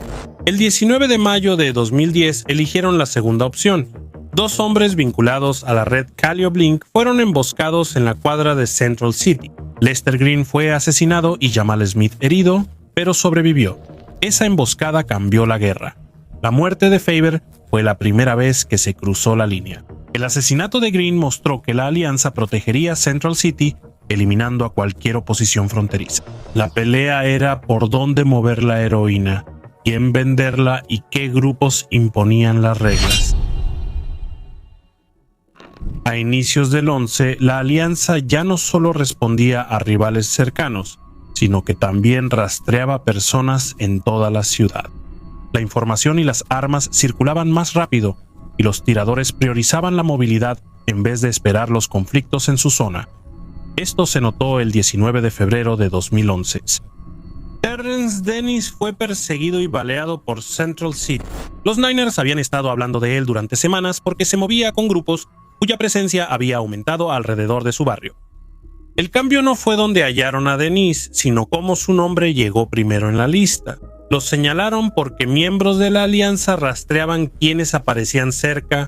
El 19 de mayo de 2010 eligieron la segunda opción. 2 hombres vinculados a la red Calliope Blink fueron emboscados en la cuadra de Central City. Lester Green fue asesinado y Jamal Smith herido, pero sobrevivió. Esa emboscada cambió la guerra. La muerte de Faber fue la primera vez que se cruzó la línea. El asesinato de Green mostró que la alianza protegería Central City, eliminando a cualquier oposición fronteriza. La pelea era por dónde mover la heroína, quién venderla y qué grupos imponían las reglas. A inicios del 11, la alianza ya no solo respondía a rivales cercanos, sino que también rastreaba personas en toda la ciudad. La información y las armas circulaban más rápido, y los tiradores priorizaban la movilidad en vez de esperar los conflictos en su zona. Esto se notó el 19 de febrero de 2011. Terrence Dennis fue perseguido y baleado por Central City. Los Niners habían estado hablando de él durante semanas porque se movía con grupos cuya presencia había aumentado alrededor de su barrio. El cambio no fue donde hallaron a Dennis, sino cómo su nombre llegó primero en la lista. Los señalaron porque miembros de la alianza rastreaban quienes aparecían cerca,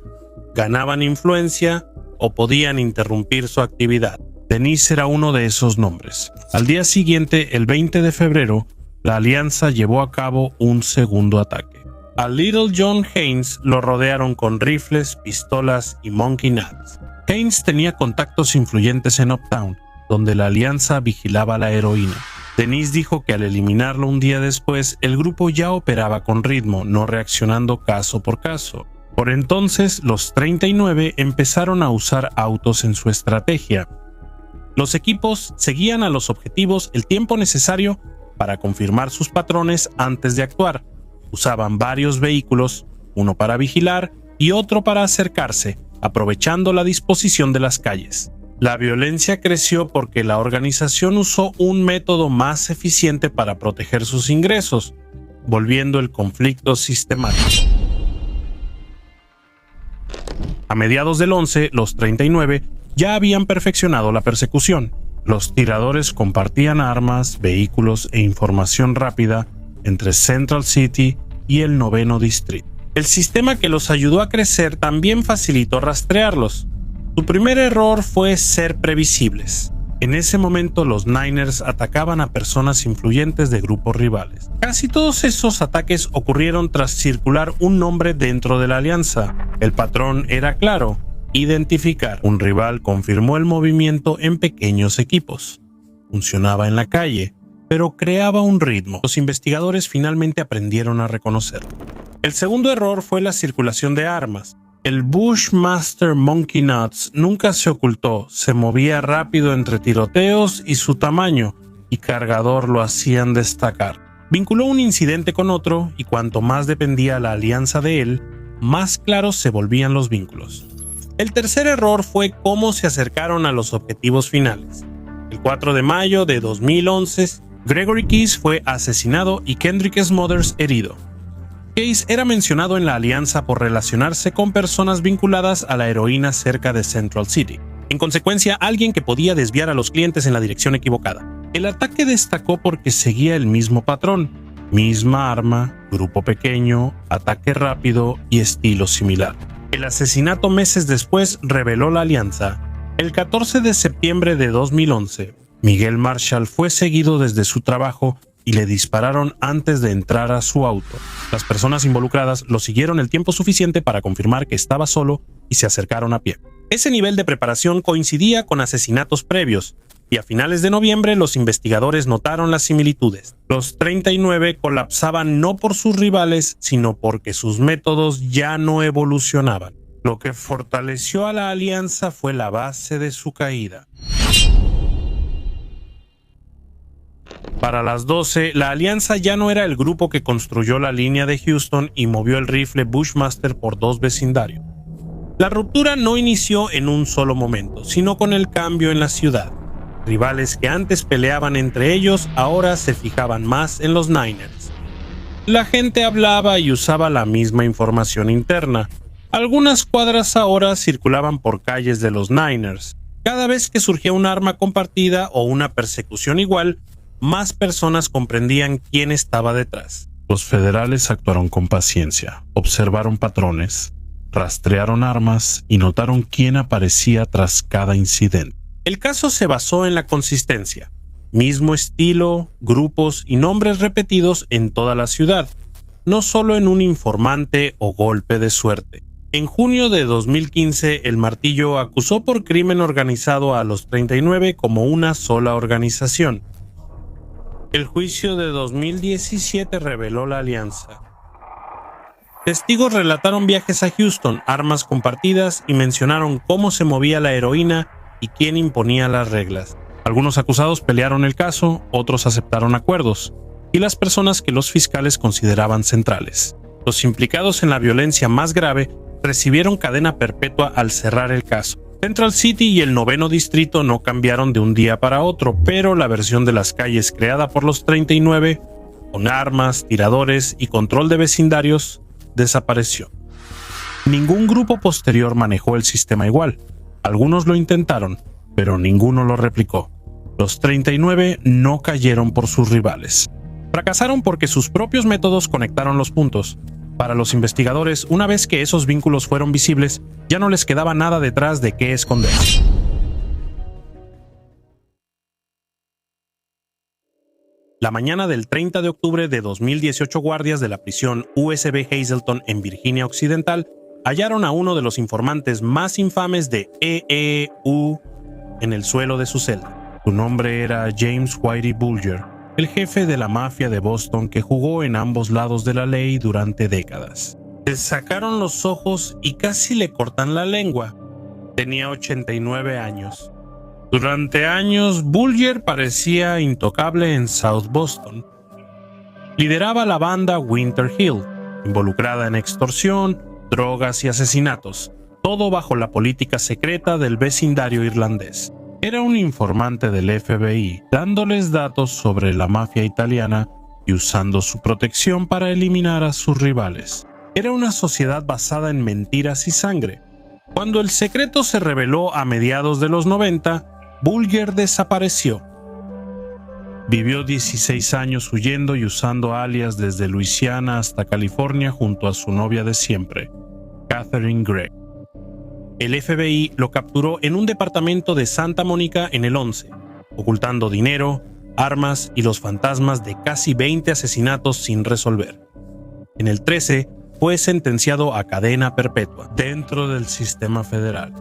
ganaban influencia o podían interrumpir su actividad. Dennis era uno de esos nombres. Al día siguiente, el 20 de febrero, la alianza llevó a cabo un segundo ataque. A Little John Haynes lo rodearon con rifles, pistolas y monkey knives. Haynes tenía contactos influyentes en Uptown, donde la alianza vigilaba la heroína. Dennis dijo que al eliminarlo un día después, el grupo ya operaba con ritmo, no reaccionando caso por caso. Por entonces, los 39 empezaron a usar autos en su estrategia. Los equipos seguían a los objetivos el tiempo necesario para confirmar sus patrones antes de actuar. Usaban varios vehículos, uno para vigilar y otro para acercarse, aprovechando la disposición de las calles. La violencia creció porque la organización usó un método más eficiente para proteger sus ingresos, volviendo el conflicto sistemático. A mediados del 11, los 39 ya habían perfeccionado la persecución. Los tiradores compartían armas, vehículos e información rápida entre Central City y el 9º Distrito. El sistema que los ayudó a crecer también facilitó rastrearlos. Su primer error fue ser previsibles. En ese momento los Niners atacaban a personas influyentes de grupos rivales. Casi todos esos ataques ocurrieron tras circular un nombre dentro de la alianza. El patrón era claro: identificar. Un rival confirmó el movimiento en pequeños equipos. Funcionaba en la calle, pero creaba un ritmo. Los investigadores finalmente aprendieron a reconocerlo. El segundo error fue la circulación de armas. El Bushmaster Monkey Nuts nunca se ocultó, se movía rápido entre tiroteos y su tamaño y cargador lo hacían destacar. Vinculó un incidente con otro y cuanto más dependía la alianza de él, más claros se volvían los vínculos. El tercer error fue cómo se acercaron a los objetivos finales. El 4 de mayo de 2011, Gregory Case fue asesinado y Kendrick Smothers herido. Case era mencionado en la alianza por relacionarse con personas vinculadas a la heroína cerca de Central City. En consecuencia, alguien que podía desviar a los clientes en la dirección equivocada. El ataque destacó porque seguía el mismo patrón: misma arma, grupo pequeño, ataque rápido y estilo similar. El asesinato meses después reveló la alianza. El 14 de septiembre de 2011, Miguel Marshall fue seguido desde su trabajo y le dispararon antes de entrar a su auto. Las personas involucradas lo siguieron el tiempo suficiente para confirmar que estaba solo y se acercaron a pie. Ese nivel de preparación coincidía con asesinatos previos, y a finales de noviembre los investigadores notaron las similitudes. Los 39 colapsaban no por sus rivales, sino porque sus métodos ya no evolucionaban. Lo que fortaleció a la alianza fue la base de su caída. Para las 12, la alianza ya no era el grupo que construyó la línea de Houston y movió el rifle Bushmaster por 2 vecindarios. La ruptura no inició en un solo momento, sino con el cambio en la ciudad. Rivales que antes peleaban entre ellos ahora se fijaban más en los Niners. La gente hablaba y usaba la misma información interna. Algunas cuadras ahora circulaban por calles de los Niners. Cada vez que surgía un arma compartida o una persecución igual, más personas comprendían quién estaba detrás. Los federales actuaron con paciencia, observaron patrones, rastrearon armas y notaron quién aparecía tras cada incidente. El caso se basó en la consistencia, mismo estilo, grupos y nombres repetidos en toda la ciudad, no solo en un informante o golpe de suerte. En junio de 2015, el Martillo acusó por crimen organizado a los 39 como una sola organización. El juicio de 2017 reveló la alianza. Testigos relataron viajes a Houston, armas compartidas y mencionaron cómo se movía la heroína y quién imponía las reglas. Algunos acusados pelearon el caso, otros aceptaron acuerdos, y las personas que los fiscales consideraban centrales. Los implicados en la violencia más grave recibieron cadena perpetua al cerrar el caso. Central City y el 9º distrito no cambiaron de un día para otro, pero la versión de las calles creada por los 39, con armas, tiradores y control de vecindarios, desapareció. Ningún grupo posterior manejó el sistema igual. Algunos lo intentaron, pero ninguno lo replicó. Los 39 no cayeron por sus rivales. Fracasaron porque sus propios métodos conectaron los puntos. Para los investigadores, una vez que esos vínculos fueron visibles, ya no les quedaba nada detrás de qué esconder. La mañana del 30 de octubre de 2018, guardias de la prisión USB Hazleton en Virginia Occidental hallaron a uno de los informantes más infames de EEU en el suelo de su celda. Su nombre era James Whitey Bulger, el jefe de la mafia de Boston que jugó en ambos lados de la ley durante décadas. Le sacaron los ojos y casi le cortan la lengua. Tenía 89 años. Durante años, Bulger parecía intocable en South Boston. Lideraba la banda Winter Hill, involucrada en extorsión, drogas y asesinatos, todo bajo la política secreta del vecindario irlandés. Era un informante del FBI, dándoles datos sobre la mafia italiana y usando su protección para eliminar a sus rivales. Era una sociedad basada en mentiras y sangre. Cuando el secreto se reveló a mediados de los 90, Bulger desapareció. Vivió 16 años huyendo y usando alias desde Luisiana hasta California junto a su novia de siempre, Catherine Gregg. El FBI lo capturó en un departamento de Santa Mónica en el 11, ocultando dinero, armas y los fantasmas de casi 20 asesinatos sin resolver. En el 13, fue sentenciado a cadena perpetua dentro del sistema federal.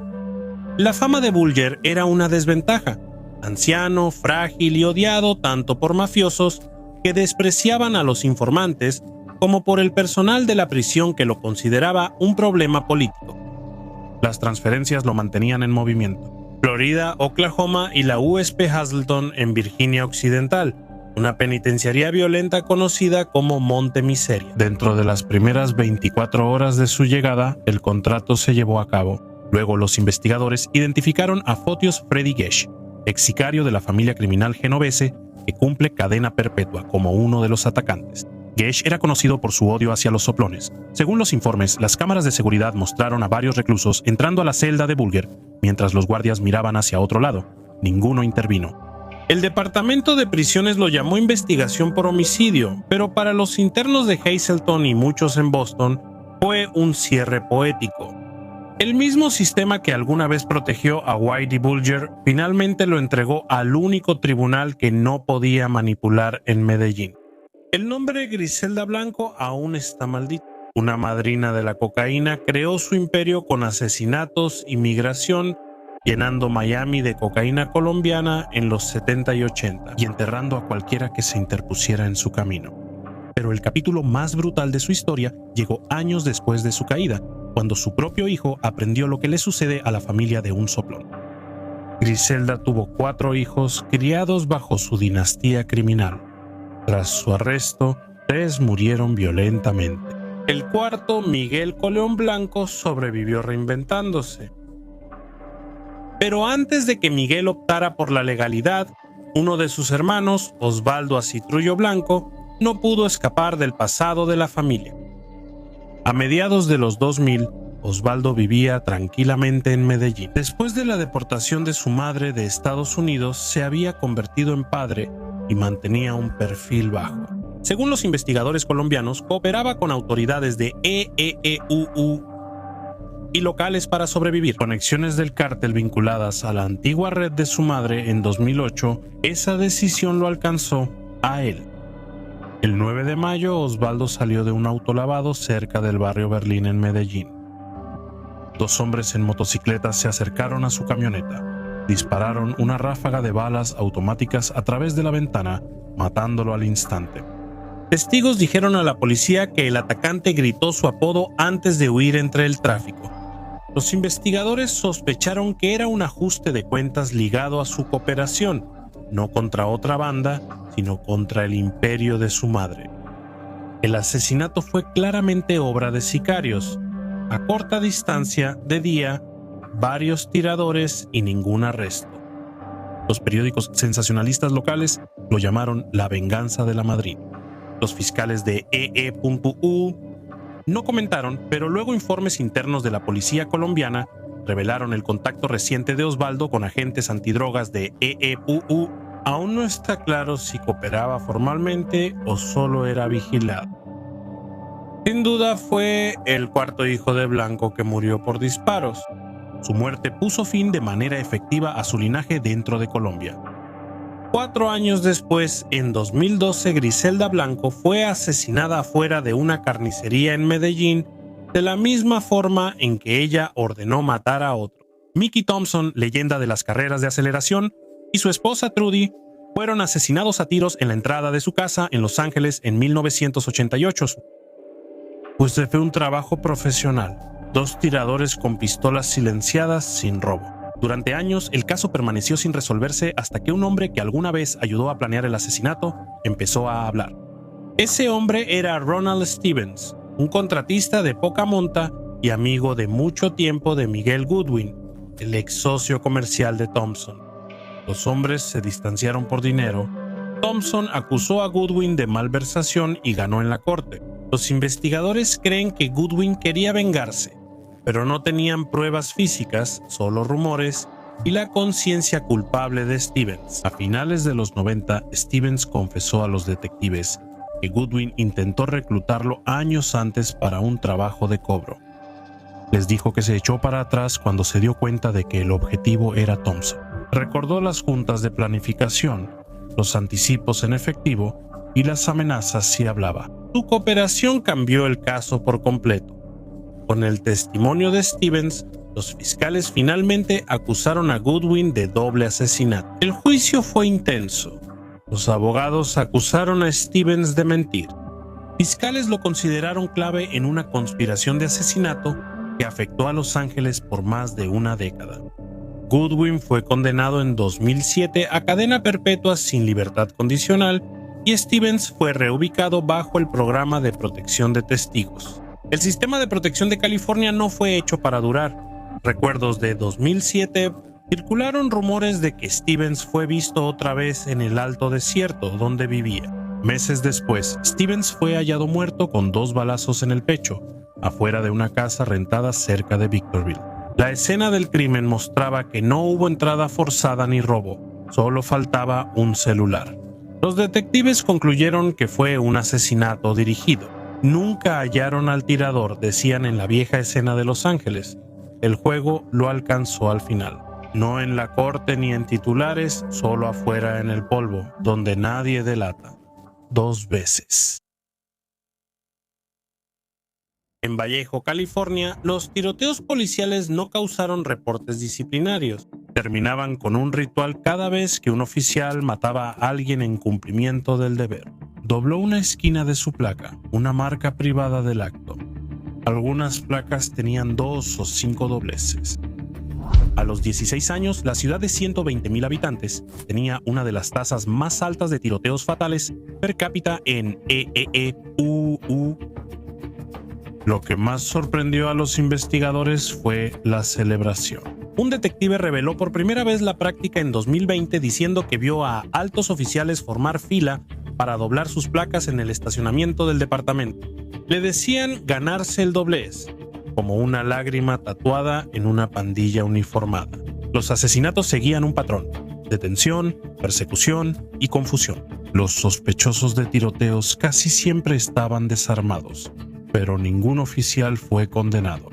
La fama de Bulger era una desventaja. Anciano, frágil y odiado tanto por mafiosos que despreciaban a los informantes como por el personal de la prisión que lo consideraba un problema político. Las transferencias lo mantenían en movimiento. Florida, Oklahoma y la USB Hazleton en Virginia Occidental, una penitenciaría violenta conocida como Monte Miseria. Dentro de las primeras 24 horas de su llegada, el contrato se llevó a cabo. Luego los investigadores identificaron a Fotios Freddy Gesh, ex sicario de la familia criminal genovese que cumple cadena perpetua como uno de los atacantes. Gesh era conocido por su odio hacia los soplones. Según los informes, las cámaras de seguridad mostraron a varios reclusos entrando a la celda de Bulger, mientras los guardias miraban hacia otro lado. Ninguno intervino. El departamento de prisiones lo llamó investigación por homicidio, pero para los internos de Hazleton y muchos en Boston, fue un cierre poético. El mismo sistema que alguna vez protegió a Whitey Bulger finalmente lo entregó al único tribunal que no podía manipular en Medellín. El nombre Griselda Blanco aún está maldito. Una madrina de la cocaína creó su imperio con asesinatos y migración, llenando Miami de cocaína colombiana en los 70 y 80 y enterrando a cualquiera que se interpusiera en su camino. Pero el capítulo más brutal de su historia llegó años después de su caída, cuando su propio hijo aprendió lo que le sucede a la familia de un soplón. Griselda tuvo 4 hijos criados bajo su dinastía criminal. Tras su arresto, 3 murieron violentamente. El cuarto, Miguel Coleón Blanco, sobrevivió reinventándose. Pero antes de que Miguel optara por la legalidad, uno de sus hermanos, Osvaldo Acitrullo Blanco, no pudo escapar del pasado de la familia. A mediados de los 2000, Osvaldo vivía tranquilamente en Medellín. Después de la deportación de su madre de Estados Unidos, se había convertido en padre y mantenía un perfil bajo. Según los investigadores colombianos, cooperaba con autoridades de EEUU y locales para sobrevivir. Conexiones del cártel vinculadas a la antigua red de su madre en 2008, esa decisión lo alcanzó a él. El 9 de mayo, Osvaldo salió de un autolavado cerca del barrio Berlín en Medellín. Dos hombres en motocicletas se acercaron a su camioneta, dispararon una ráfaga de balas automáticas a través de la ventana, matándolo al instante. Testigos dijeron a la policía que el atacante gritó su apodo antes de huir entre el tráfico. Los investigadores sospecharon que era un ajuste de cuentas ligado a su cooperación, no contra otra banda, sino contra el imperio de su madre. El asesinato fue claramente obra de sicarios. A corta distancia, de día, varios tiradores y ningún arresto. Los periódicos sensacionalistas locales lo llamaron la venganza de la Madrid. Los fiscales de EE.U no comentaron, pero luego informes internos de la policía colombiana revelaron el contacto reciente de Osvaldo con agentes antidrogas de EE.U. Aún no está claro si cooperaba formalmente o solo era vigilado. Sin duda fue el cuarto hijo de Blanco que murió por disparos. Su muerte puso fin de manera efectiva a su linaje dentro de Colombia. 4 años después, en 2012, Griselda Blanco fue asesinada afuera de una carnicería en Medellín de la misma forma en que ella ordenó matar a otro. Mickey Thompson, leyenda de las carreras de aceleración, y su esposa Trudy fueron asesinados a tiros en la entrada de su casa en Los Ángeles en 1988. Pues fue un trabajo profesional. 2 tiradores con pistolas silenciadas sin robo. Durante años, el caso permaneció sin resolverse hasta que un hombre que alguna vez ayudó a planear el asesinato empezó a hablar. Ese hombre era Ronald Stevens, un contratista de poca monta y amigo de mucho tiempo de Miguel Goodwin, el ex socio comercial de Thompson. Los hombres se distanciaron por dinero. Thompson acusó a Goodwin de malversación y ganó en la corte. Los investigadores creen que Goodwin quería vengarse, pero no tenían pruebas físicas, solo rumores y la conciencia culpable de Stevens. A finales de los 90, Stevens confesó a los detectives que Goodwin intentó reclutarlo años antes para un trabajo de cobro. Les dijo que se echó para atrás cuando se dio cuenta de que el objetivo era Thompson. Recordó las juntas de planificación, los anticipos en efectivo y las amenazas si hablaba. Su cooperación cambió el caso por completo. Con el testimonio de Stevens, los fiscales finalmente acusaron a Goodwin de doble asesinato. El juicio fue intenso. Los abogados acusaron a Stevens de mentir. Fiscales lo consideraron clave en una conspiración de asesinato que afectó a Los Ángeles por más de una década. Goodwin fue condenado en 2007 a cadena perpetua sin libertad condicional y Stevens fue reubicado bajo el programa de protección de testigos. El sistema de protección de California no fue hecho para durar. Recuerdos de 2007 circularon rumores de que Stevens fue visto otra vez en el Alto Desierto donde vivía. Meses después, Stevens fue hallado muerto con 2 balazos en el pecho, afuera de una casa rentada cerca de Victorville. La escena del crimen mostraba que no hubo entrada forzada ni robo, solo faltaba un celular. Los detectives concluyeron que fue un asesinato dirigido. Nunca hallaron al tirador, decían en la vieja escena de Los Ángeles. El juego lo alcanzó al final. No en la corte ni en titulares, solo afuera en el polvo, donde nadie delata. 2 veces. En Vallejo, California, los tiroteos policiales no causaron reportes disciplinarios. Terminaban con un ritual cada vez que un oficial mataba a alguien en cumplimiento del deber. Dobló una esquina de su placa, una marca privada del acto. Algunas placas tenían 2 o 5 dobleces. A los 16 años, la ciudad de 120,000 habitantes tenía una de las tasas más altas de tiroteos fatales per cápita en EEUU. Lo que más sorprendió a los investigadores fue la celebración. Un detective reveló por primera vez la práctica en 2020 diciendo que vio a altos oficiales formar fila para doblar sus placas en el estacionamiento del departamento. Le decían ganarse el doblez, como una lágrima tatuada en una pandilla uniformada. Los asesinatos seguían un patrón: detención, persecución y confusión. Los sospechosos de tiroteos casi siempre estaban desarmados, pero ningún oficial fue condenado.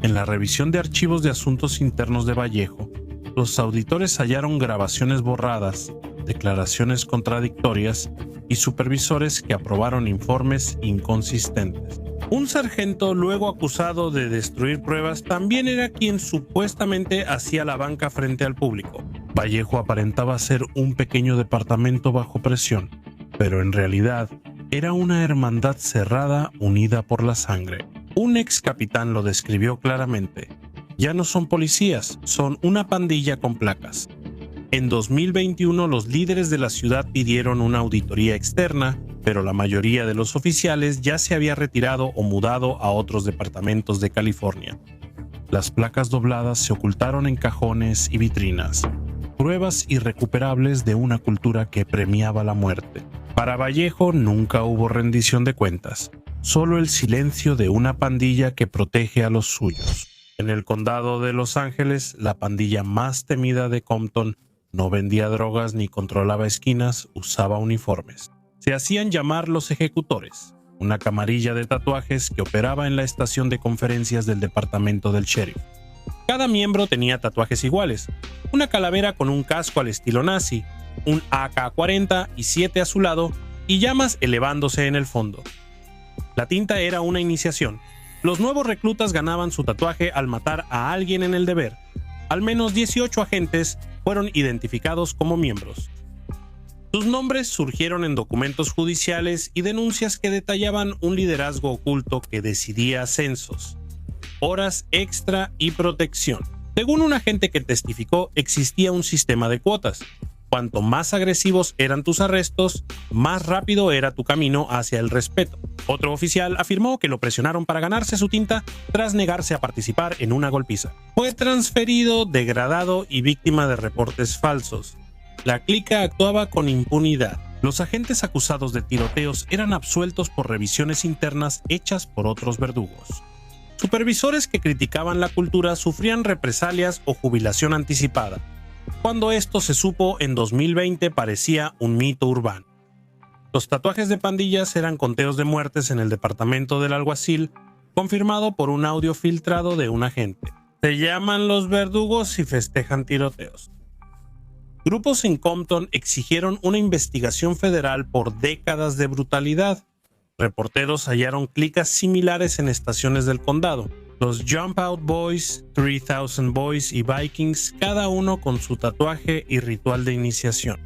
En la revisión de archivos de asuntos internos de Vallejo, los auditores hallaron grabaciones borradas, declaraciones contradictorias y supervisores que aprobaron informes inconsistentes. Un sargento, luego acusado de destruir pruebas, también era quien supuestamente hacía la banca frente al público. Vallejo aparentaba ser un pequeño departamento bajo presión, pero en realidad era una hermandad cerrada unida por la sangre. Un ex capitán lo describió claramente: ya no son policías, son una pandilla con placas. En 2021 los líderes de la ciudad pidieron una auditoría externa, pero la mayoría de los oficiales ya se había retirado o mudado a otros departamentos de California. Las placas dobladas se ocultaron en cajones y vitrinas, pruebas irrecuperables de una cultura que premiaba la muerte. Para Vallejo nunca hubo rendición de cuentas, solo el silencio de una pandilla que protege a los suyos. En el condado de Los Ángeles, la pandilla más temida de Compton no vendía drogas ni controlaba esquinas, usaba uniformes. Se hacían llamar los ejecutores, una camarilla de tatuajes que operaba en la estación de conferencias del departamento del sheriff. Cada miembro tenía tatuajes iguales: una calavera con un casco al estilo nazi, un AK-40 y 7 a su lado, y llamas elevándose en el fondo. La tinta era una iniciación. Los nuevos reclutas ganaban su tatuaje al matar a alguien en el deber. Al menos 18 agentes fueron identificados como miembros. Sus nombres surgieron en documentos judiciales y denuncias que detallaban un liderazgo oculto que decidía ascensos, horas extra y protección. Según un agente que testificó, existía un sistema de cuotas. Cuanto más agresivos eran tus arrestos, más rápido era tu camino hacia el respeto. Otro oficial afirmó que lo presionaron para ganarse su tinta tras negarse a participar en una golpiza. Fue transferido, degradado y víctima de reportes falsos. La clica actuaba con impunidad. Los agentes acusados de tiroteos eran absueltos por revisiones internas hechas por otros verdugos. Supervisores que criticaban la cultura sufrían represalias o jubilación anticipada. Cuando esto se supo en 2020 parecía un mito urbano. Los tatuajes de pandillas eran conteos de muertes en el departamento del alguacil, confirmado por un audio filtrado de un agente. Se llaman los verdugos y festejan tiroteos. Grupos en Compton exigieron una investigación federal por décadas de brutalidad. Reporteros hallaron clicas similares en estaciones del condado. Los Jump Out Boys, 3000 Boys y Vikings, cada uno con su tatuaje y ritual de iniciación.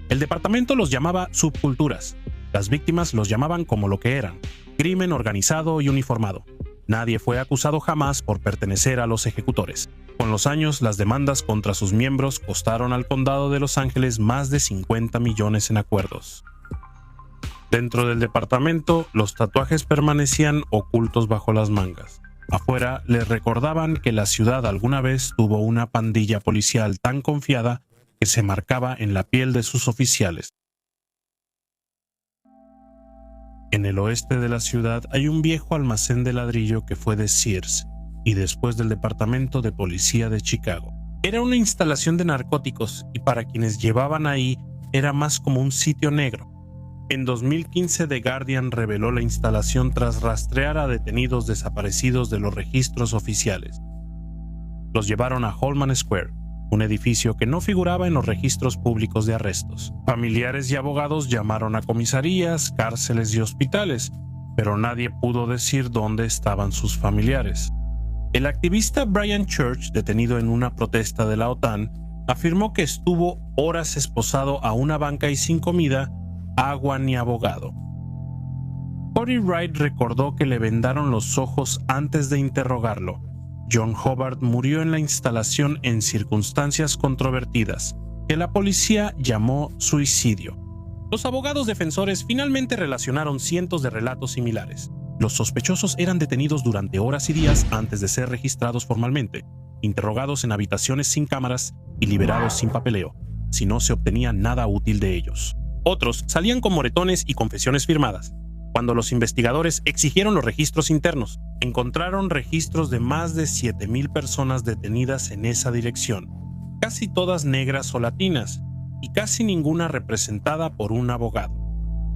El departamento los llamaba subculturas. Las víctimas los llamaban como lo que eran: crimen organizado y uniformado. Nadie fue acusado jamás por pertenecer a los ejecutores. Con los años, las demandas contra sus miembros costaron al condado de Los Ángeles más de 50 millones en acuerdos. Dentro del departamento, los tatuajes permanecían ocultos bajo las mangas. Afuera, les recordaban que la ciudad alguna vez tuvo una pandilla policial tan confiada que se marcaba en la piel de sus oficiales. En el oeste de la ciudad hay un viejo almacén de ladrillo que fue de Sears y después del Departamento de Policía de Chicago. Era una instalación de narcóticos y para quienes llevaban ahí era más como un sitio negro. En 2015 The Guardian reveló la instalación tras rastrear a detenidos desaparecidos de los registros oficiales. Los llevaron a Holman Square, un edificio que no figuraba en los registros públicos de arrestos. Familiares y abogados llamaron a comisarías, cárceles y hospitales, pero nadie pudo decir dónde estaban sus familiares. El activista Brian Church, detenido en una protesta de la OTAN, afirmó que estuvo horas esposado a una banca y sin comida, agua ni abogado. Cody Wright recordó que le vendaron los ojos antes de interrogarlo. John Hobart murió en la instalación en circunstancias controvertidas, que la policía llamó suicidio. Los abogados defensores finalmente relacionaron cientos de relatos similares. Los sospechosos eran detenidos durante horas y días antes de ser registrados formalmente. interrogados en habitaciones sin cámaras y liberados sin papeleo, si no se obtenía nada útil de ellos. Otros salían con moretones y confesiones firmadas. Cuando los investigadores exigieron los registros internos, encontraron registros de más de 7,000 personas detenidas en esa dirección, casi todas negras o latinas, y casi ninguna representada por un abogado.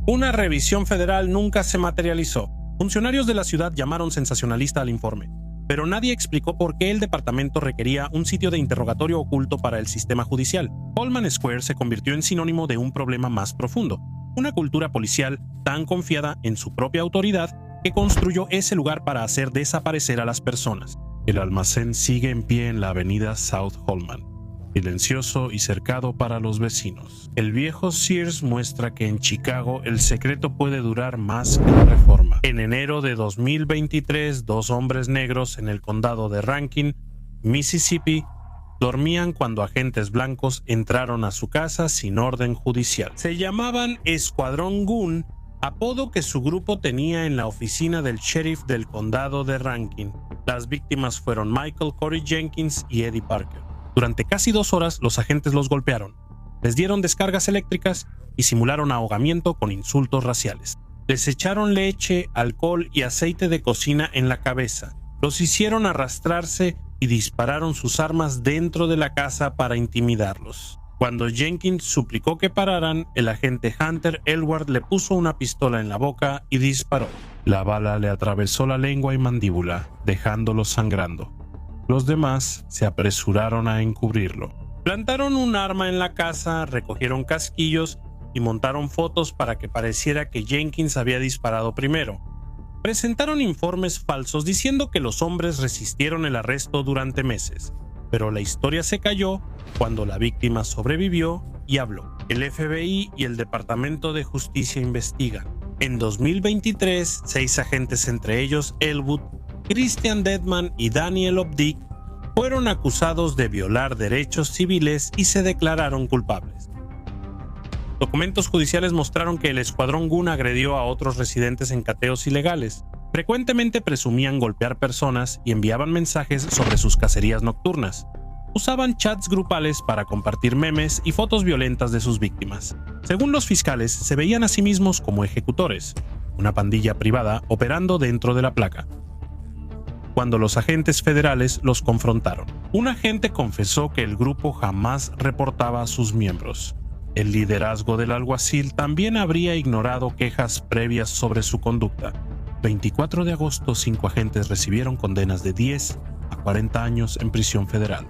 Una revisión federal nunca se materializó. Funcionarios de la ciudad llamaron sensacionalista al informe, pero nadie explicó por qué el departamento requería un sitio de interrogatorio oculto para el sistema judicial. Coleman Square se convirtió en sinónimo de un problema más profundo, una cultura policial tan confiada en su propia autoridad que construyó ese lugar para hacer desaparecer a las personas. El almacén sigue en pie en la avenida South Holman, silencioso y cercado para los vecinos. El viejo Sears muestra que en Chicago el secreto puede durar más que la reforma. En enero de 2023, 2 hombres negros en el condado de Rankin, Mississippi, dormían cuando agentes blancos entraron a su casa sin orden judicial. Se llamaban Escuadrón Goon, apodo que su grupo tenía en la oficina del sheriff del condado de Rankin. Las víctimas fueron Michael Corey Jenkins y Eddie Parker. Durante casi 2 horas los agentes los golpearon, les dieron descargas eléctricas y simularon ahogamiento con insultos raciales. Les echaron leche, alcohol y aceite de cocina en la cabeza. Los hicieron arrastrarse y dispararon sus armas dentro de la casa para intimidarlos. Cuando Jenkins suplicó que pararan, el agente Hunter Elward le puso una pistola en la boca y disparó. La bala le atravesó la lengua y mandíbula, dejándolo sangrando. Los demás se apresuraron a encubrirlo. Plantaron un arma en la casa, recogieron casquillos y montaron fotos para que pareciera que Jenkins había disparado primero. Presentaron informes falsos diciendo que los hombres resistieron el arresto durante meses, pero la historia se cayó cuando la víctima sobrevivió y habló. El FBI y el Departamento de Justicia investigan. En 2023, 6 agentes, entre ellos Elwood, Christian Dedman y Daniel Obdick, fueron acusados de violar derechos civiles y se declararon culpables. Documentos judiciales mostraron que el Escuadrón Goon agredió a otros residentes en cateos ilegales. Frecuentemente presumían golpear personas y enviaban mensajes sobre sus cacerías nocturnas. Usaban chats grupales para compartir memes y fotos violentas de sus víctimas. Según los fiscales, se veían a sí mismos como ejecutores, una pandilla privada operando dentro de la placa. Cuando los agentes federales los confrontaron, un agente confesó que el grupo jamás reportaba a sus miembros. El liderazgo del alguacil también habría ignorado quejas previas sobre su conducta. 24 de agosto, 5 agentes recibieron condenas de 10 a 40 años en prisión federal.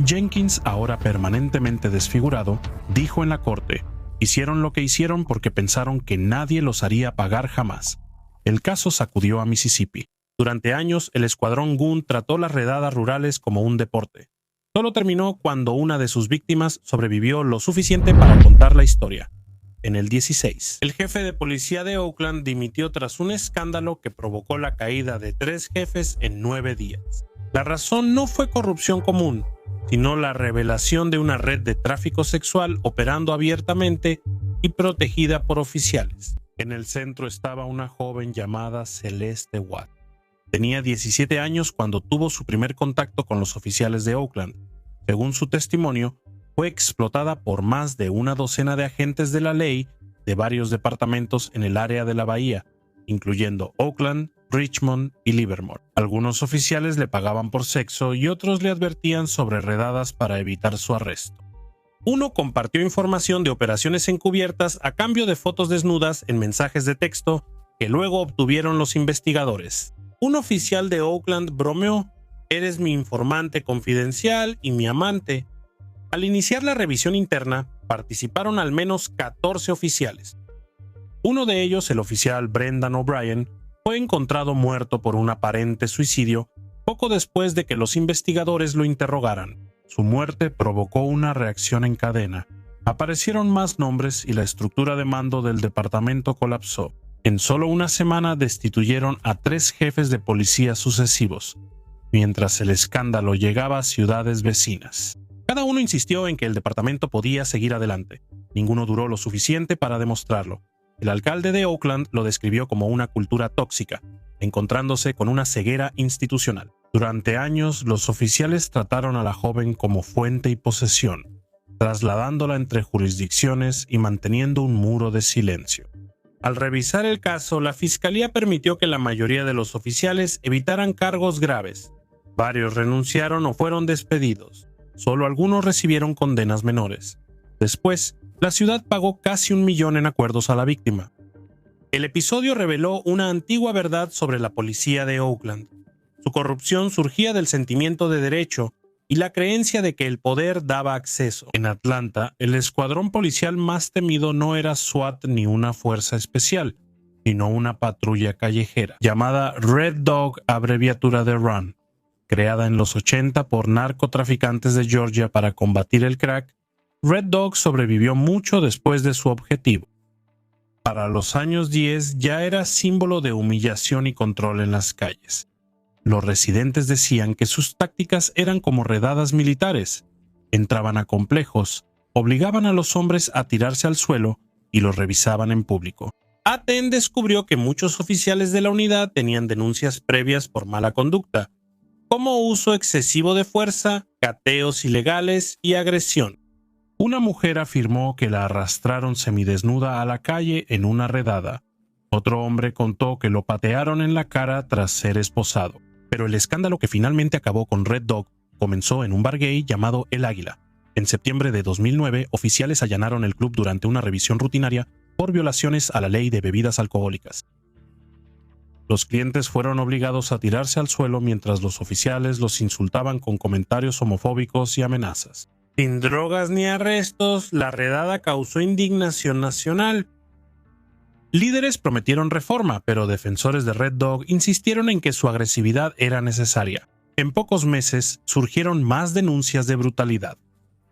Jenkins, ahora permanentemente desfigurado, dijo en la corte: hicieron lo que hicieron porque pensaron que nadie los haría pagar jamás. El caso sacudió a Mississippi. Durante años, el Escuadrón Goon trató las redadas rurales como un deporte. Solo terminó cuando una de sus víctimas sobrevivió lo suficiente para contar la historia. En el 16, el jefe de policía de Oakland dimitió tras un escándalo que provocó la caída de 3 jefes en 9 días. La razón no fue corrupción común, sino la revelación de una red de tráfico sexual operando abiertamente y protegida por oficiales. En el centro estaba una joven llamada Celeste Watt. Tenía 17 años cuando tuvo su primer contacto con los oficiales de Oakland. Según su testimonio, fue explotada por más de una docena de agentes de la ley de varios departamentos en el área de la bahía, incluyendo Oakland, Richmond y Livermore. Algunos oficiales le pagaban por sexo y otros le advertían sobre redadas para evitar su arresto. Uno compartió información de operaciones encubiertas a cambio de fotos desnudas en mensajes de texto que luego obtuvieron los investigadores. Un oficial de Oakland bromeó: «Eres mi informante confidencial y mi amante». Al iniciar la revisión interna, participaron al menos 14 oficiales. Uno de ellos, el oficial Brendan O'Brien, fue encontrado muerto por un aparente suicidio poco después de que los investigadores lo interrogaran. Su muerte provocó una reacción en cadena. Aparecieron más nombres y la estructura de mando del departamento colapsó. En solo una semana destituyeron a 3 jefes de policía sucesivos, mientras el escándalo llegaba a ciudades vecinas. Cada uno insistió en que el departamento podía seguir adelante. Ninguno duró lo suficiente para demostrarlo. El alcalde de Oakland lo describió como una cultura tóxica, encontrándose con una ceguera institucional. Durante años, los oficiales trataron a la joven como fuente y posesión, trasladándola entre jurisdicciones y manteniendo un muro de silencio. Al revisar el caso, la fiscalía permitió que la mayoría de los oficiales evitaran cargos graves. Varios renunciaron o fueron despedidos. Solo algunos recibieron condenas menores. Después, la ciudad pagó casi $1 millón en acuerdos a la víctima. El episodio reveló una antigua verdad sobre la policía de Oakland. Su corrupción surgía del sentimiento de derecho y la creencia de que el poder daba acceso. En Atlanta, el escuadrón policial más temido no era SWAT ni una fuerza especial, sino una patrulla callejera, llamada Red Dog, abreviatura de RUN. Creada en los 80 por narcotraficantes de Georgia para combatir el crack, Red Dog sobrevivió mucho después de su objetivo. Para los años 10 ya era símbolo de humillación y control en las calles. Los residentes decían que sus tácticas eran como redadas militares. Entraban a complejos, obligaban a los hombres a tirarse al suelo y los revisaban en público. Aten descubrió que muchos oficiales de la unidad tenían denuncias previas por mala conducta, como uso excesivo de fuerza, cateos ilegales y agresión. Una mujer afirmó que la arrastraron semidesnuda a la calle en una redada. Otro hombre contó que lo patearon en la cara tras ser esposado. Pero el escándalo que finalmente acabó con Red Dog comenzó en un bar gay llamado El Águila. En septiembre de 2009, oficiales allanaron el club durante una revisión rutinaria por violaciones a la ley de bebidas alcohólicas. Los clientes fueron obligados a tirarse al suelo mientras los oficiales los insultaban con comentarios homofóbicos y amenazas. Sin drogas ni arrestos, la redada causó indignación nacional. Líderes prometieron reforma, pero defensores de Red Dog insistieron en que su agresividad era necesaria. En pocos meses surgieron más denuncias de brutalidad,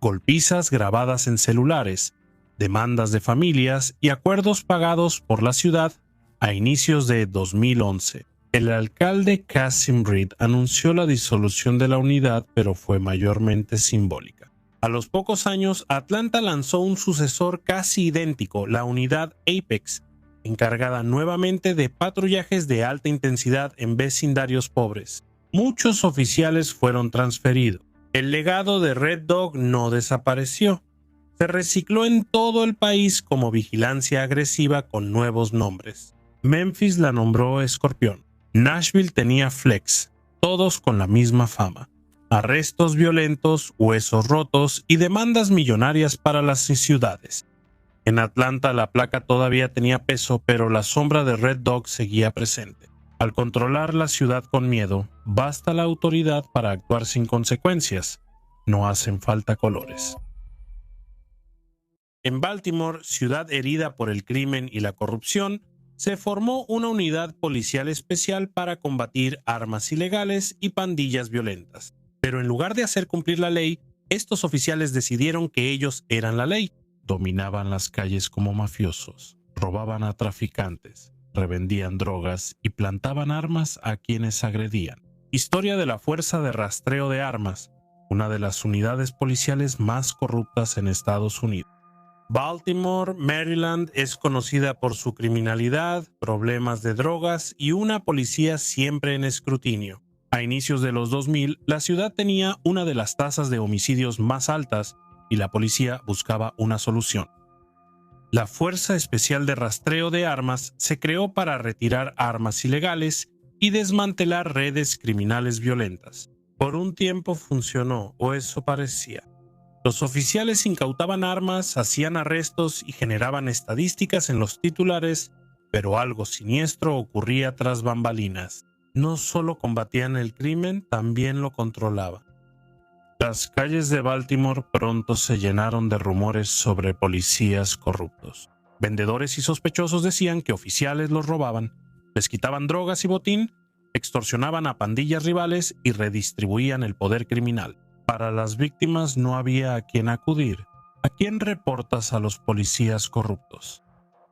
golpizas grabadas en celulares, demandas de familias y acuerdos pagados por la ciudad a inicios de 2011. El alcalde Kasim Reed anunció la disolución de la unidad, pero fue mayormente simbólica. A los pocos años, Atlanta lanzó un sucesor casi idéntico, la unidad Apex, encargada nuevamente de patrullajes de alta intensidad en vecindarios pobres. Muchos oficiales fueron transferidos. El legado de Red Dog no desapareció. Se recicló en todo el país como vigilancia agresiva con nuevos nombres. Memphis la nombró Escorpión. Nashville tenía Flex, todos con la misma fama. Arrestos violentos, huesos rotos y demandas millonarias para las ciudades. En Atlanta la placa todavía tenía peso, pero la sombra de Red Dog seguía presente. Al controlar la ciudad con miedo, basta la autoridad para actuar sin consecuencias. No hacen falta colores. En Baltimore, ciudad herida por el crimen y la corrupción, se formó una unidad policial especial para combatir armas ilegales y pandillas violentas. Pero en lugar de hacer cumplir la ley, estos oficiales decidieron que ellos eran la ley. Dominaban las calles como mafiosos, robaban a traficantes, revendían drogas y plantaban armas a quienes agredían. Historia de la Fuerza de Rastreo de Armas, una de las unidades policiales más corruptas en Estados Unidos. Baltimore, Maryland, es conocida por su criminalidad, problemas de drogas y una policía siempre en escrutinio. A inicios de los 2000, la ciudad tenía una de las tasas de homicidios más altas y la policía buscaba una solución. La Fuerza Especial de Rastreo de Armas se creó para retirar armas ilegales y desmantelar redes criminales violentas. Por un tiempo funcionó, o eso parecía. Los oficiales incautaban armas, hacían arrestos y generaban estadísticas en los titulares, pero algo siniestro ocurría tras bambalinas. No solo combatían el crimen, también lo controlaban. Las calles de Baltimore pronto se llenaron de rumores sobre policías corruptos. Vendedores y sospechosos decían que oficiales los robaban, les quitaban drogas y botín, extorsionaban a pandillas rivales y redistribuían el poder criminal. Para las víctimas no había a quién acudir. ¿A quién reportas a los policías corruptos?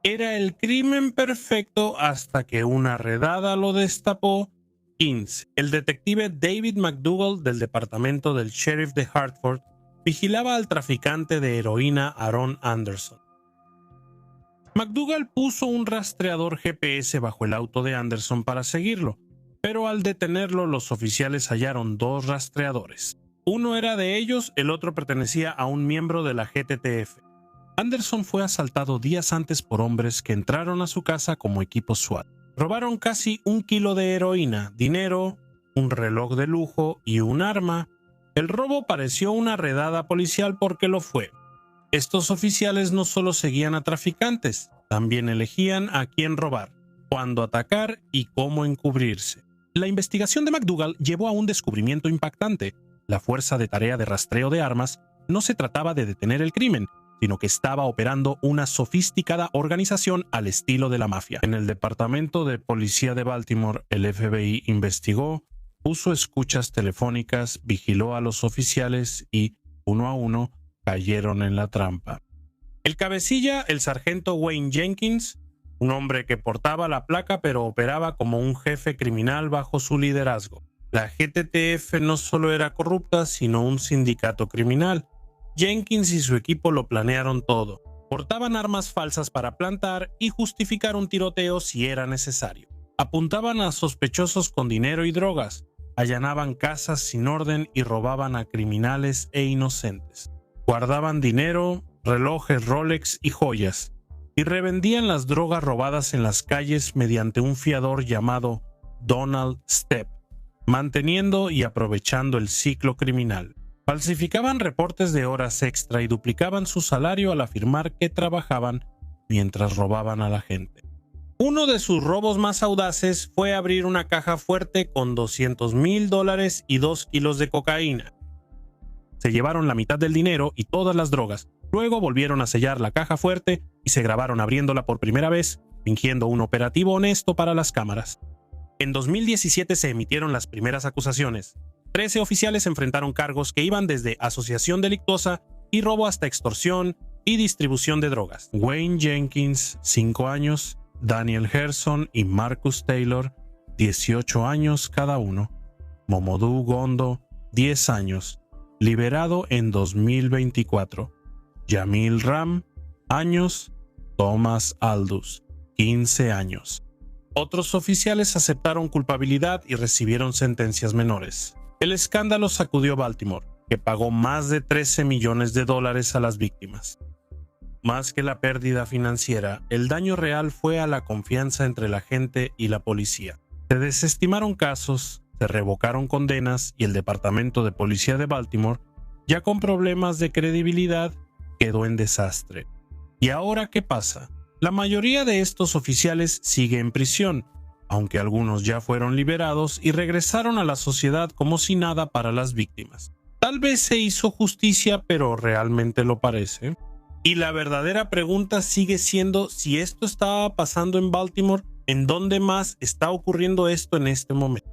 Era el crimen perfecto hasta que una redada lo destapó. Ince, el detective David McDougall del departamento del sheriff de Hartford, vigilaba al traficante de heroína Aaron Anderson. McDougall puso un rastreador GPS bajo el auto de Anderson para seguirlo, Pero al detenerlo, los oficiales hallaron 2 rastreadores. Uno era de ellos, el otro pertenecía a un miembro de la GTTF. Anderson fue asaltado días antes por hombres que entraron a su casa como equipo SWAT. Robaron casi 1 kilo de heroína, dinero, un reloj de lujo y un arma. El robo pareció una redada policial porque lo fue. Estos oficiales no solo seguían a traficantes, también elegían a quién robar, cuándo atacar y cómo encubrirse. La investigación de McDougal llevó a un descubrimiento impactante. La fuerza de tarea de rastreo de armas no se trataba de detener el crimen, sino que estaba operando una sofisticada organización al estilo de la mafia. En el Departamento de Policía de Baltimore, el FBI investigó, puso escuchas telefónicas, vigiló a los oficiales y, uno a uno, cayeron en la trampa. El cabecilla, el sargento Wayne Jenkins, un hombre que portaba la placa pero operaba como un jefe criminal bajo su liderazgo. La GTTF no solo era corrupta, sino un sindicato criminal. Jenkins y su equipo lo planearon todo. Portaban armas falsas para plantar y justificar un tiroteo si era necesario. Apuntaban a sospechosos con dinero y drogas, allanaban casas sin orden y robaban a criminales e inocentes. Guardaban dinero, relojes Rolex y joyas, y revendían las drogas robadas en las calles mediante un fiador llamado Donald Stepp, manteniendo y aprovechando el ciclo criminal. Falsificaban reportes de horas extra y duplicaban su salario al afirmar que trabajaban mientras robaban a la gente. Uno de sus robos más audaces fue abrir una caja fuerte con $200,000 y 2 kilos de cocaína. Se llevaron la mitad del dinero y todas las drogas. Luego volvieron a sellar la caja fuerte y se grabaron abriéndola por primera vez, fingiendo un operativo honesto para las cámaras. En 2017 se emitieron las primeras acusaciones. 13 oficiales enfrentaron cargos que iban desde asociación delictuosa y robo hasta extorsión y distribución de drogas. Wayne Jenkins, 5 años, Daniel Gerson y Marcus Taylor, 18 años cada uno. Momodou Gondo, 10 años, liberado en 2024. Jamil Ram, años. Thomas Aldous, 15 años. Otros oficiales aceptaron culpabilidad y recibieron sentencias menores. El escándalo sacudió Baltimore, que pagó más de $13 millones a las víctimas. Más que la pérdida financiera, el daño real fue a la confianza entre la gente y la policía. Se desestimaron casos, se revocaron condenas y el Departamento de Policía de Baltimore, ya con problemas de credibilidad, quedó en desastre. ¿Y ahora qué pasa? La mayoría de estos oficiales sigue en prisión, aunque algunos ya fueron liberados y regresaron a la sociedad como si nada para las víctimas. Tal vez se hizo justicia, pero ¿realmente lo parece? Y la verdadera pregunta sigue siendo si esto estaba pasando en Baltimore, ¿en dónde más está ocurriendo esto en este momento?